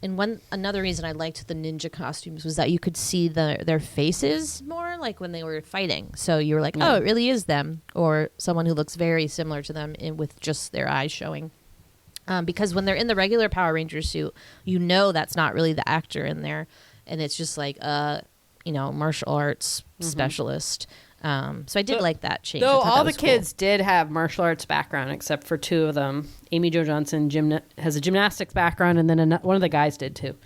another reason I liked the ninja costumes was that you could see their faces more, like when they were fighting. So you were like, oh, it really is them, or someone who looks very similar to them with just their eyes showing. Because when they're in the regular Power Ranger suit, you know that's not really the actor in there, and it's just like martial arts specialist. So I did like that change. Though all the cool. kids did have martial arts background, except for two of them. Amy Jo Johnson has a gymnastics background, and then one of the guys did too.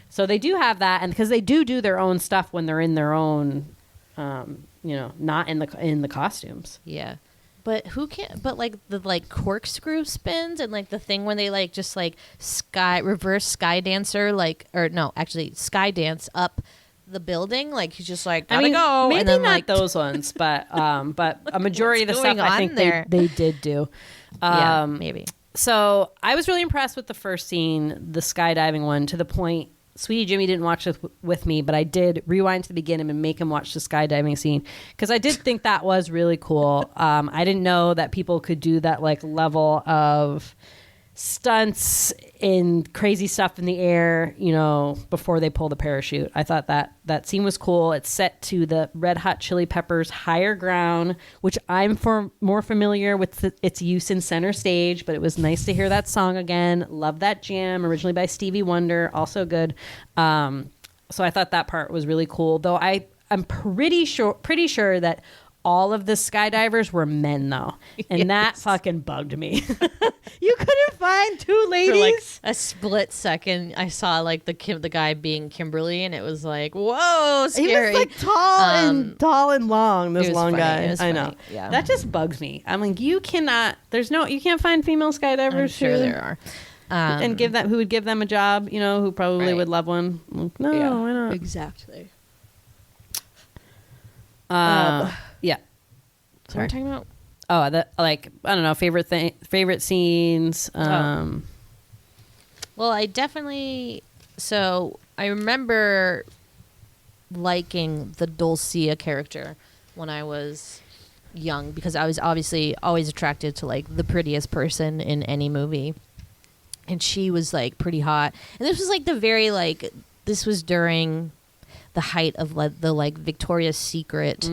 So they do have that, and because they do their own stuff when they're in their own, not in the costumes. Yeah. But who can't? But like the corkscrew spins and like the thing when they like just like reverse sky dancer sky dance up the building, like he's just like gotta go. Maybe and then, not those ones, but a majority of the stuff I think they did do. Yeah, maybe. So I was really impressed with the first scene, the skydiving one, to the point. Sweetie Jimmy didn't watch it with me, but I did rewind to the beginning and make him watch the skydiving scene because I did think that was really cool. I didn't know that people could do that like level of stunts and crazy stuff in the air, before they pull the parachute. I thought that scene was cool. It's set to the Red Hot Chili Peppers' Higher Ground, which I'm more familiar with its use in Center Stage, but it was nice to hear that song again. Love that jam, originally by Stevie Wonder, also good. So I thought that part was really cool, though I'm pretty sure that all of the skydivers were men, though. And that fucking bugged me. You couldn't find two ladies? For like a split second, I saw like the guy being Kimberly, and it was like, whoa, scary. He was like tall and long, this long guy. I know. Yeah. That just bugs me. I'm like, you can't find female skydivers. I'm sure there are. And who would give them a job, who probably would love one. Like, no, why not? Exactly. Yeah. So we're talking about I don't know, favorite scenes. Well, I remember liking the Dulcia character when I was young because I was obviously always attracted to like the prettiest person in any movie, and she was like pretty hot. And this was like this was during the height of the Victoria's Secret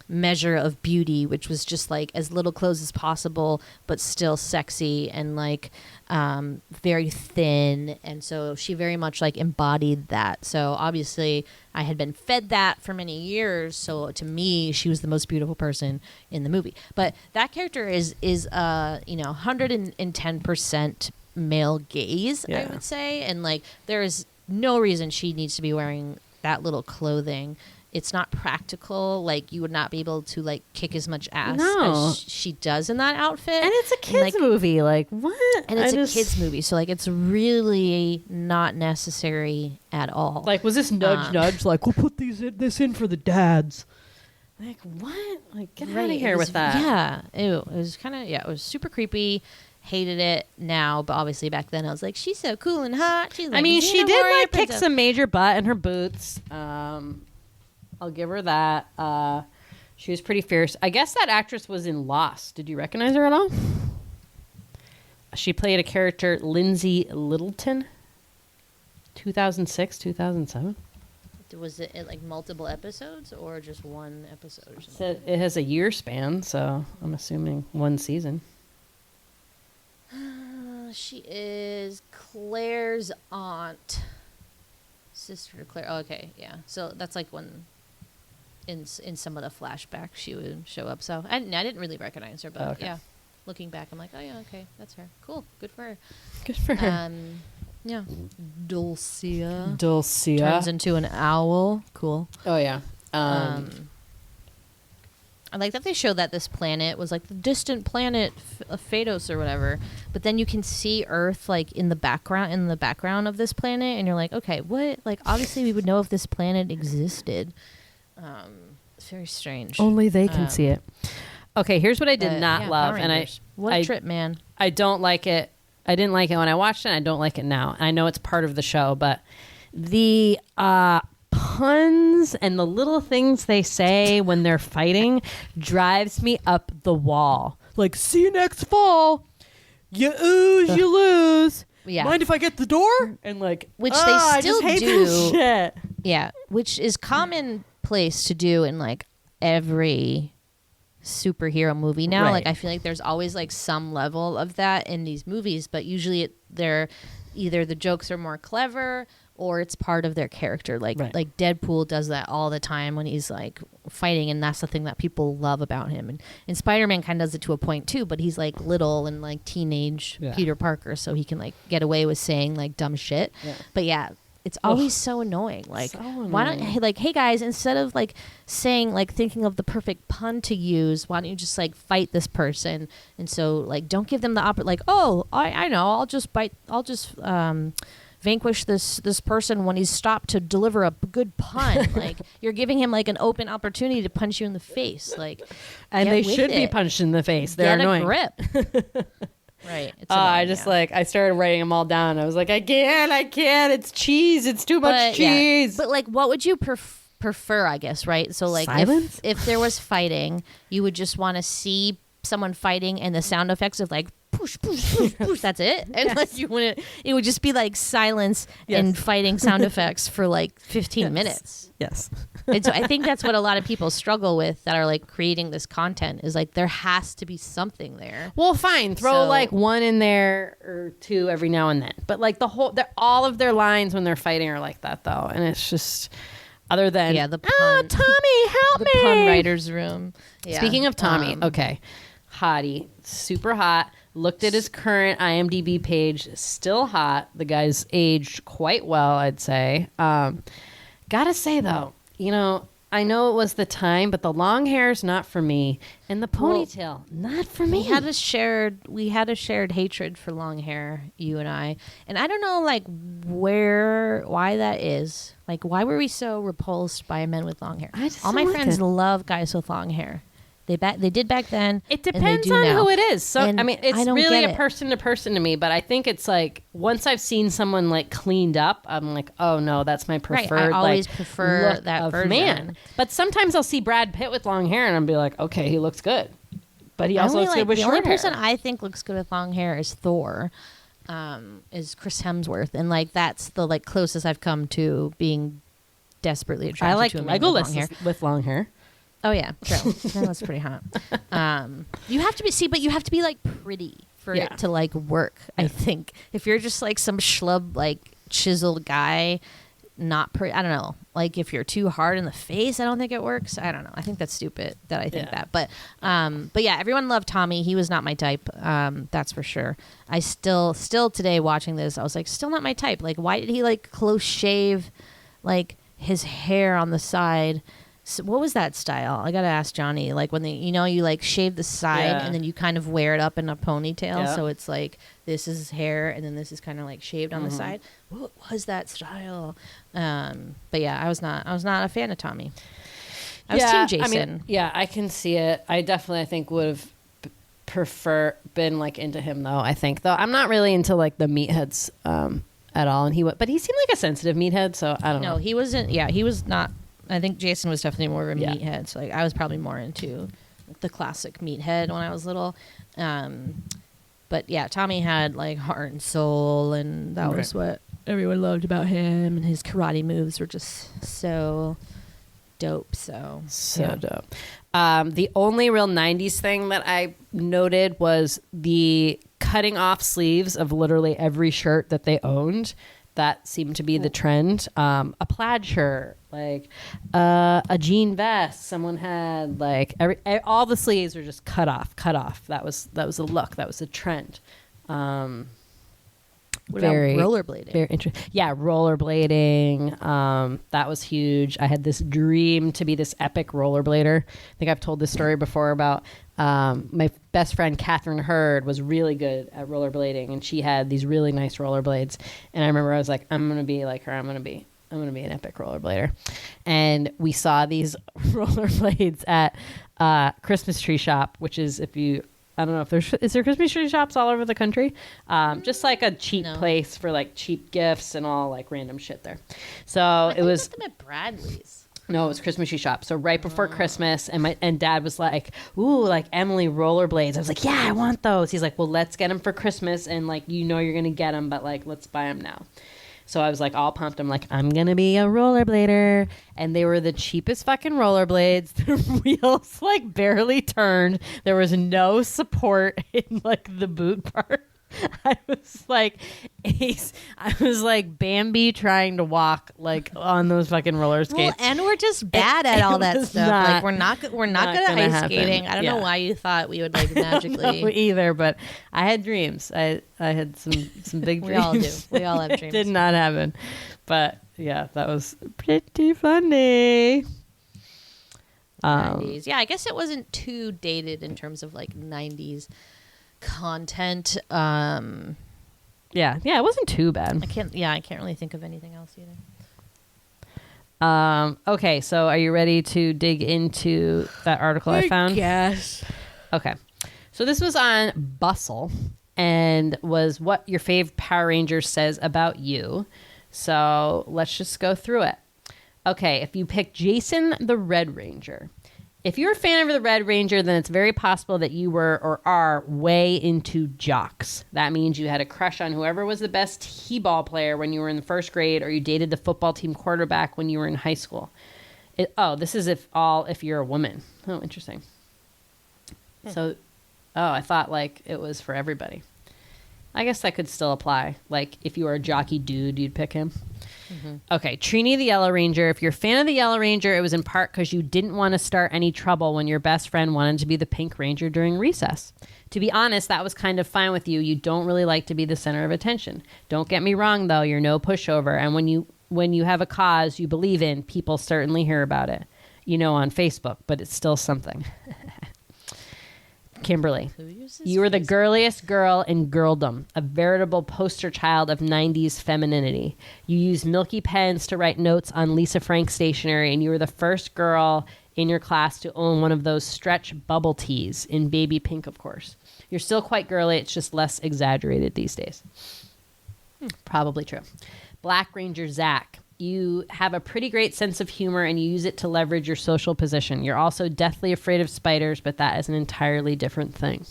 measure of beauty, which was just like as little clothes as possible, but still sexy and like very thin. And so she very much like embodied that. So obviously I had been fed that for many years. So to me, she was the most beautiful person in the movie. But that character is 110% male gaze, I would say. And like there is no reason she needs to be wearing that little clothing. It's not practical. Like you would not be able to like kick as much ass as she does in that outfit. And it's a kids movie. Like what? And it's a kids movie, so like it's really not necessary at all. Like was this nudge? Like we'll put this in for the dads. Like what? Like get out of here with that. Yeah, ew. It was kind of it was super creepy. Hated it now, but obviously back then I was like, she's so cool and hot. She's like, she did like kick some major butt in her boots. I'll give her that. She was pretty fierce. I guess that actress was in Lost. Did you recognize her at all? She played a character, Lindsay Littleton. 2006, 2007. Was it like multiple episodes or just one episode or something? So it has a year span, so I'm assuming one season. She is Claire's aunt. Sister to Claire. Oh, okay, yeah. So that's like when in some of the flashbacks she would show up. So I didn't really recognize her, but yeah. Looking back, I'm like, oh yeah, okay, that's her. Cool, good for her. Good for her. Yeah. Dulcia Dulcia turns into an owl. Cool. Oh yeah. I like that they show that this planet was like the distant planet of Phaedos or whatever, but then you can see Earth like in the background of this planet, and you're like, okay, what? Like obviously we would know if this planet existed. It's very strange. Only they can see it. Okay, here's what I did not love, and what a trip, man. I don't like it I didn't like it when I watched it. I don't like it now. I know it's part of the show, but the puns and the little things they say when they're fighting drives me up the wall. Like, see you next fall. You ooze, you lose. Yeah. Mind if I get the door? And like, which they I still just hate do. this shit. Yeah, which is commonplace to do in like every superhero movie now. Right. Like I feel like there's always like some level of that in these movies, but usually they're either the jokes are more clever or it's part of their character. Like like Deadpool does that all the time when he's like fighting, and that's the thing that people love about him. And Spider-Man kind of does it to a point too, but he's like little and like teenage Peter Parker, so he can like get away with saying like dumb shit. Yeah. But yeah, it's always so annoying. Like, so annoying. Why don't like, hey guys, instead of like saying like thinking of the perfect pun to use, why don't you just like fight this person? And so like don't give them the like, oh, I know, I'll just vanquish this person when he's stopped to deliver a good pun. Like you're giving him like an open opportunity to punch you in the face. Like, and they should be punched in the face. They're annoying. Get a grip. Right. It's I annoying, just like I started writing them all down. I was like, I can't. It's cheese. It's too much cheese. But like, what would you prefer? I guess right. So like, silence? if there was fighting, you would just want to see someone fighting and the sound effects of like push, push, push, push. That's it. And like you wouldn't. It would just be like silence and fighting sound effects for like 15 minutes. Yes. And so I think that's what a lot of people struggle with that are like creating this content is like there has to be something there. Well, fine. Throw like one in there or two every now and then. But like all of their lines when they're fighting are like that though. And it's just other than the pun. Tommy, help me. The pun writer's room. Yeah. Speaking of Tommy, okay. Hottie, super hot. Looked at his current IMDb page, still hot. The guy's aged quite well, I'd say. Gotta say though, you know, I know it was the time, but the long hair's not for me, and the ponytail not for me. We had a shared hatred for long hair, you and I don't know like why that is. Like, why were we so repulsed by men with long hair? All my friends love guys with long hair. They did back then. It depends on who it is. So and I mean, it's really a person to person to me. But I think it's like once I've seen someone like cleaned up, I'm like, oh no, that's my preferred. Right. I always like, prefer look that of version. Man. But sometimes I'll see Brad Pitt with long hair, and I'll be like, okay, he looks good. But he also looks good with short hair. The only person I think looks good with long hair is Thor. Is Chris Hemsworth, and like that's the like closest I've come to being desperately attracted. I like to a man with long hair. with long hair. Oh yeah, true. That's pretty hot. You have to be like pretty for it to like work. I think if you're just like some schlub like chiseled guy, not pretty. I don't know. Like if you're too hard in the face, I don't think it works. I don't know. I think that's stupid that I think that. But yeah, everyone loved Tommy. He was not my type. That's for sure. I still today watching this, I was like, still not my type. Like why did he like close shave, like his hair on the side? So what was that style? I gotta ask Johnny. Like when you like shave the side and then you kind of wear it up in a ponytail, so it's like this is hair and then this is kind of like shaved on the side. What was that style? But yeah, I was not a fan of Tommy. I was Team Jason. I mean, I can see it. I think would have been like into him though. I think though I'm not really into like the meatheads at all, but he seemed like a sensitive meathead, so I don't know. No, he wasn't. Yeah, he was not. I think Jason was definitely more of a meathead. So like I was probably more into the classic meathead when I was little. But yeah, Tommy had like heart and soul, and that was what everyone loved about him. And his karate moves were just so dope. So dope. The only real 90s thing that I noted was the cutting off sleeves of literally every shirt that they owned. That seemed to be the trend. A plaid shirt, like a jean vest. Someone had like all the sleeves were just cut off. That was a look. That was a trend. What about rollerblading? Very interesting. Yeah, rollerblading. That was huge. I had this dream to be this epic rollerblader. I think I've told this story before about my best friend Catherine Hurd was really good at rollerblading, and she had these really nice rollerblades. And I remember I was like, I'm gonna be like her. I'm gonna be an epic rollerblader. And we saw these rollerblades at Christmas Tree Shop, which is, if you I don't know if is there Christmas tree shops all over the country? Just like a cheap place for like cheap gifts and all like random shit there. So it was them at Bradley's. No, it was Christmas tree shop. So right before Christmas, and Dad was like, "Ooh, like Emily rollerblades." I was like, "Yeah, I want those." He's like, "Well, let's get them for Christmas, and like you're gonna get them, but like let's buy them now." So I was like all pumped. I'm like, I'm gonna be a rollerblader, and they were the cheapest fucking rollerblades. The wheels like barely turned. There was no support in like the boot part. I was like Bambi trying to walk like on those fucking roller skates. Well, and we're just bad at all that stuff. Like we're not good at ice skating. I don't know why you thought we would like magically no, either, but I had dreams. I had some big dreams. We all do. We all have dreams. It did not happen, but yeah, that was pretty funny. 90s. Yeah, I guess it wasn't too dated in terms of like 90s content. Yeah, it wasn't too bad. I can't really think of anything else either. Okay, so are you ready to dig into that article I found? Yes. Okay. So this was on Bustle and was what your fave Power Ranger says about you. So let's just go through it. Okay, if you pick Jason the Red Ranger. If you're a fan of the Red Ranger, then it's very possible that you were or are way into jocks. That means you had a crush on whoever was the best t-ball player when you were in the first grade, or you dated the football team quarterback when you were in high school. This is if you're a woman. Oh, interesting. So, I thought like it was for everybody. I guess that could still apply. Like if you were a jockey dude, you'd pick him. Mm-hmm. Okay, Trini the Yellow Ranger. If you're a fan of the Yellow Ranger, it was in part because you didn't want to start any trouble when your best friend wanted to be the Pink Ranger during recess. To be honest, that was kind of fine with you. You don't really like to be the center of attention. Don't get me wrong, though. You're no pushover. And when you have a cause you believe in, people certainly hear about it. On Facebook, but it's still something. Kimberly, you were the girliest girl in girldom, a veritable poster child of 90s femininity. You used Milky pens to write notes on Lisa Frank stationery, and you were the first girl in your class to own one of those stretch bubble tees in baby pink, of course. You're still quite girly. It's just less exaggerated these days. Probably true. Black Ranger Zack. You have a pretty great sense of humor and you use it to leverage your social position. You're also deathly afraid of spiders, but that is an entirely different thing.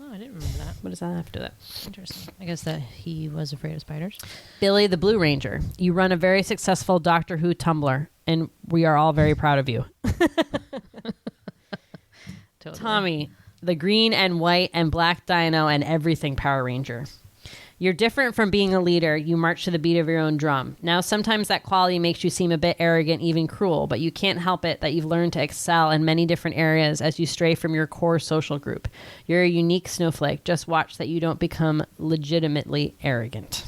Oh, I didn't remember that. What does that have to do with it? Interesting. I guess that he was afraid of spiders. Billy the Blue Ranger. You run a very successful Doctor Who Tumblr, and we are all very proud of you. Totally. Tommy, the green and white and black dino and everything Power Ranger. You're different from being a leader. You march to the beat of your own drum. Now, sometimes that quality makes you seem a bit arrogant, even cruel, but you can't help it that you've learned to excel in many different areas as you stray from your core social group. You're a unique snowflake. Just watch that you don't become legitimately arrogant.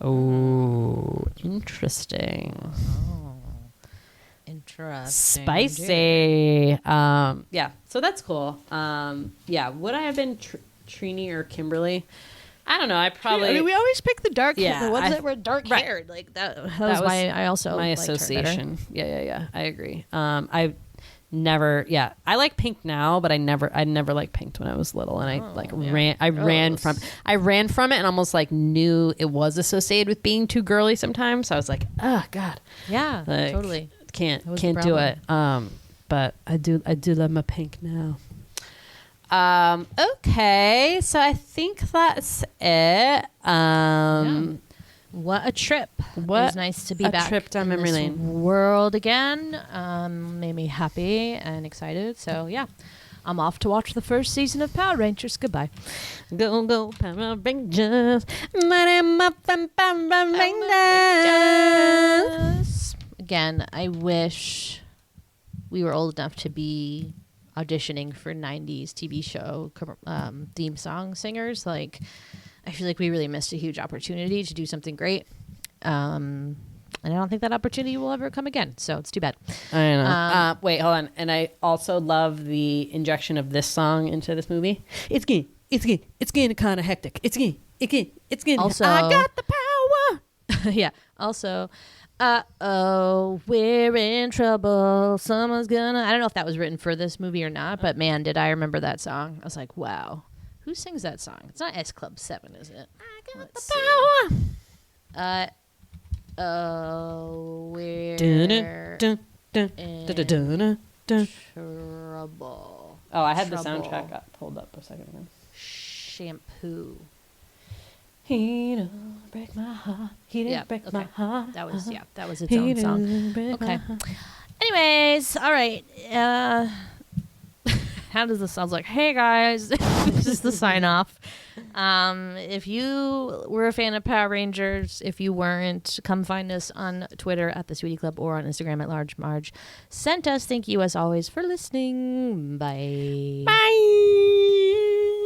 Oh, interesting. Interesting. Spicy. Yeah, so that's cool. Would I have been Trini or Kimberly? I don't know. We always pick the dark. Yeah, the ones that were dark haired. Like that was why I also my liked her association. better. Yeah. I agree. I never. Yeah, I like pink now, but I never liked pink when I was little, and I ran from it, and almost like knew it was associated with being too girly sometimes. So I was like, oh god. Yeah, like, totally. Can't do it. But I do love my pink now. Okay, so I think that's it. What a trip. It was nice to be back. A trip down memory lane. World again. Made me happy and excited. So, yeah. I'm off to watch the first season of Power Rangers. Goodbye. Go, Power Rangers. Mighty Muffin Power Rangers. Again, I wish we were old enough to be auditioning for 90s TV show theme song singers. Like, I feel like we really missed a huge opportunity to do something great. And I don't think that opportunity will ever come again. So it's too bad. I know. Wait, hold on. And I also love the injection of this song into this movie. It's getting kind of hectic. It's getting. Also, I got the power. Yeah. Also, oh, we're in trouble. Someone's gonna. I don't know if that was written for this movie or not, but man, did I remember that song. I was like, wow. Who sings that song? It's not S Club 7, is it? I got the power. Oh, we're in trouble. Oh, I had the Trouble. soundtrack up, pulled up a second ago. Shampoo. He don't break my heart. He didn't break my heart. That was its own song. Okay. Anyways, all right. How does this sound? Like, hey guys, this is the sign off. If you were a fan of Power Rangers, if you weren't, come find us on Twitter at the Sweety Club or on Instagram at Large Marge. Sent us. Thank you as always for listening. Bye. Bye.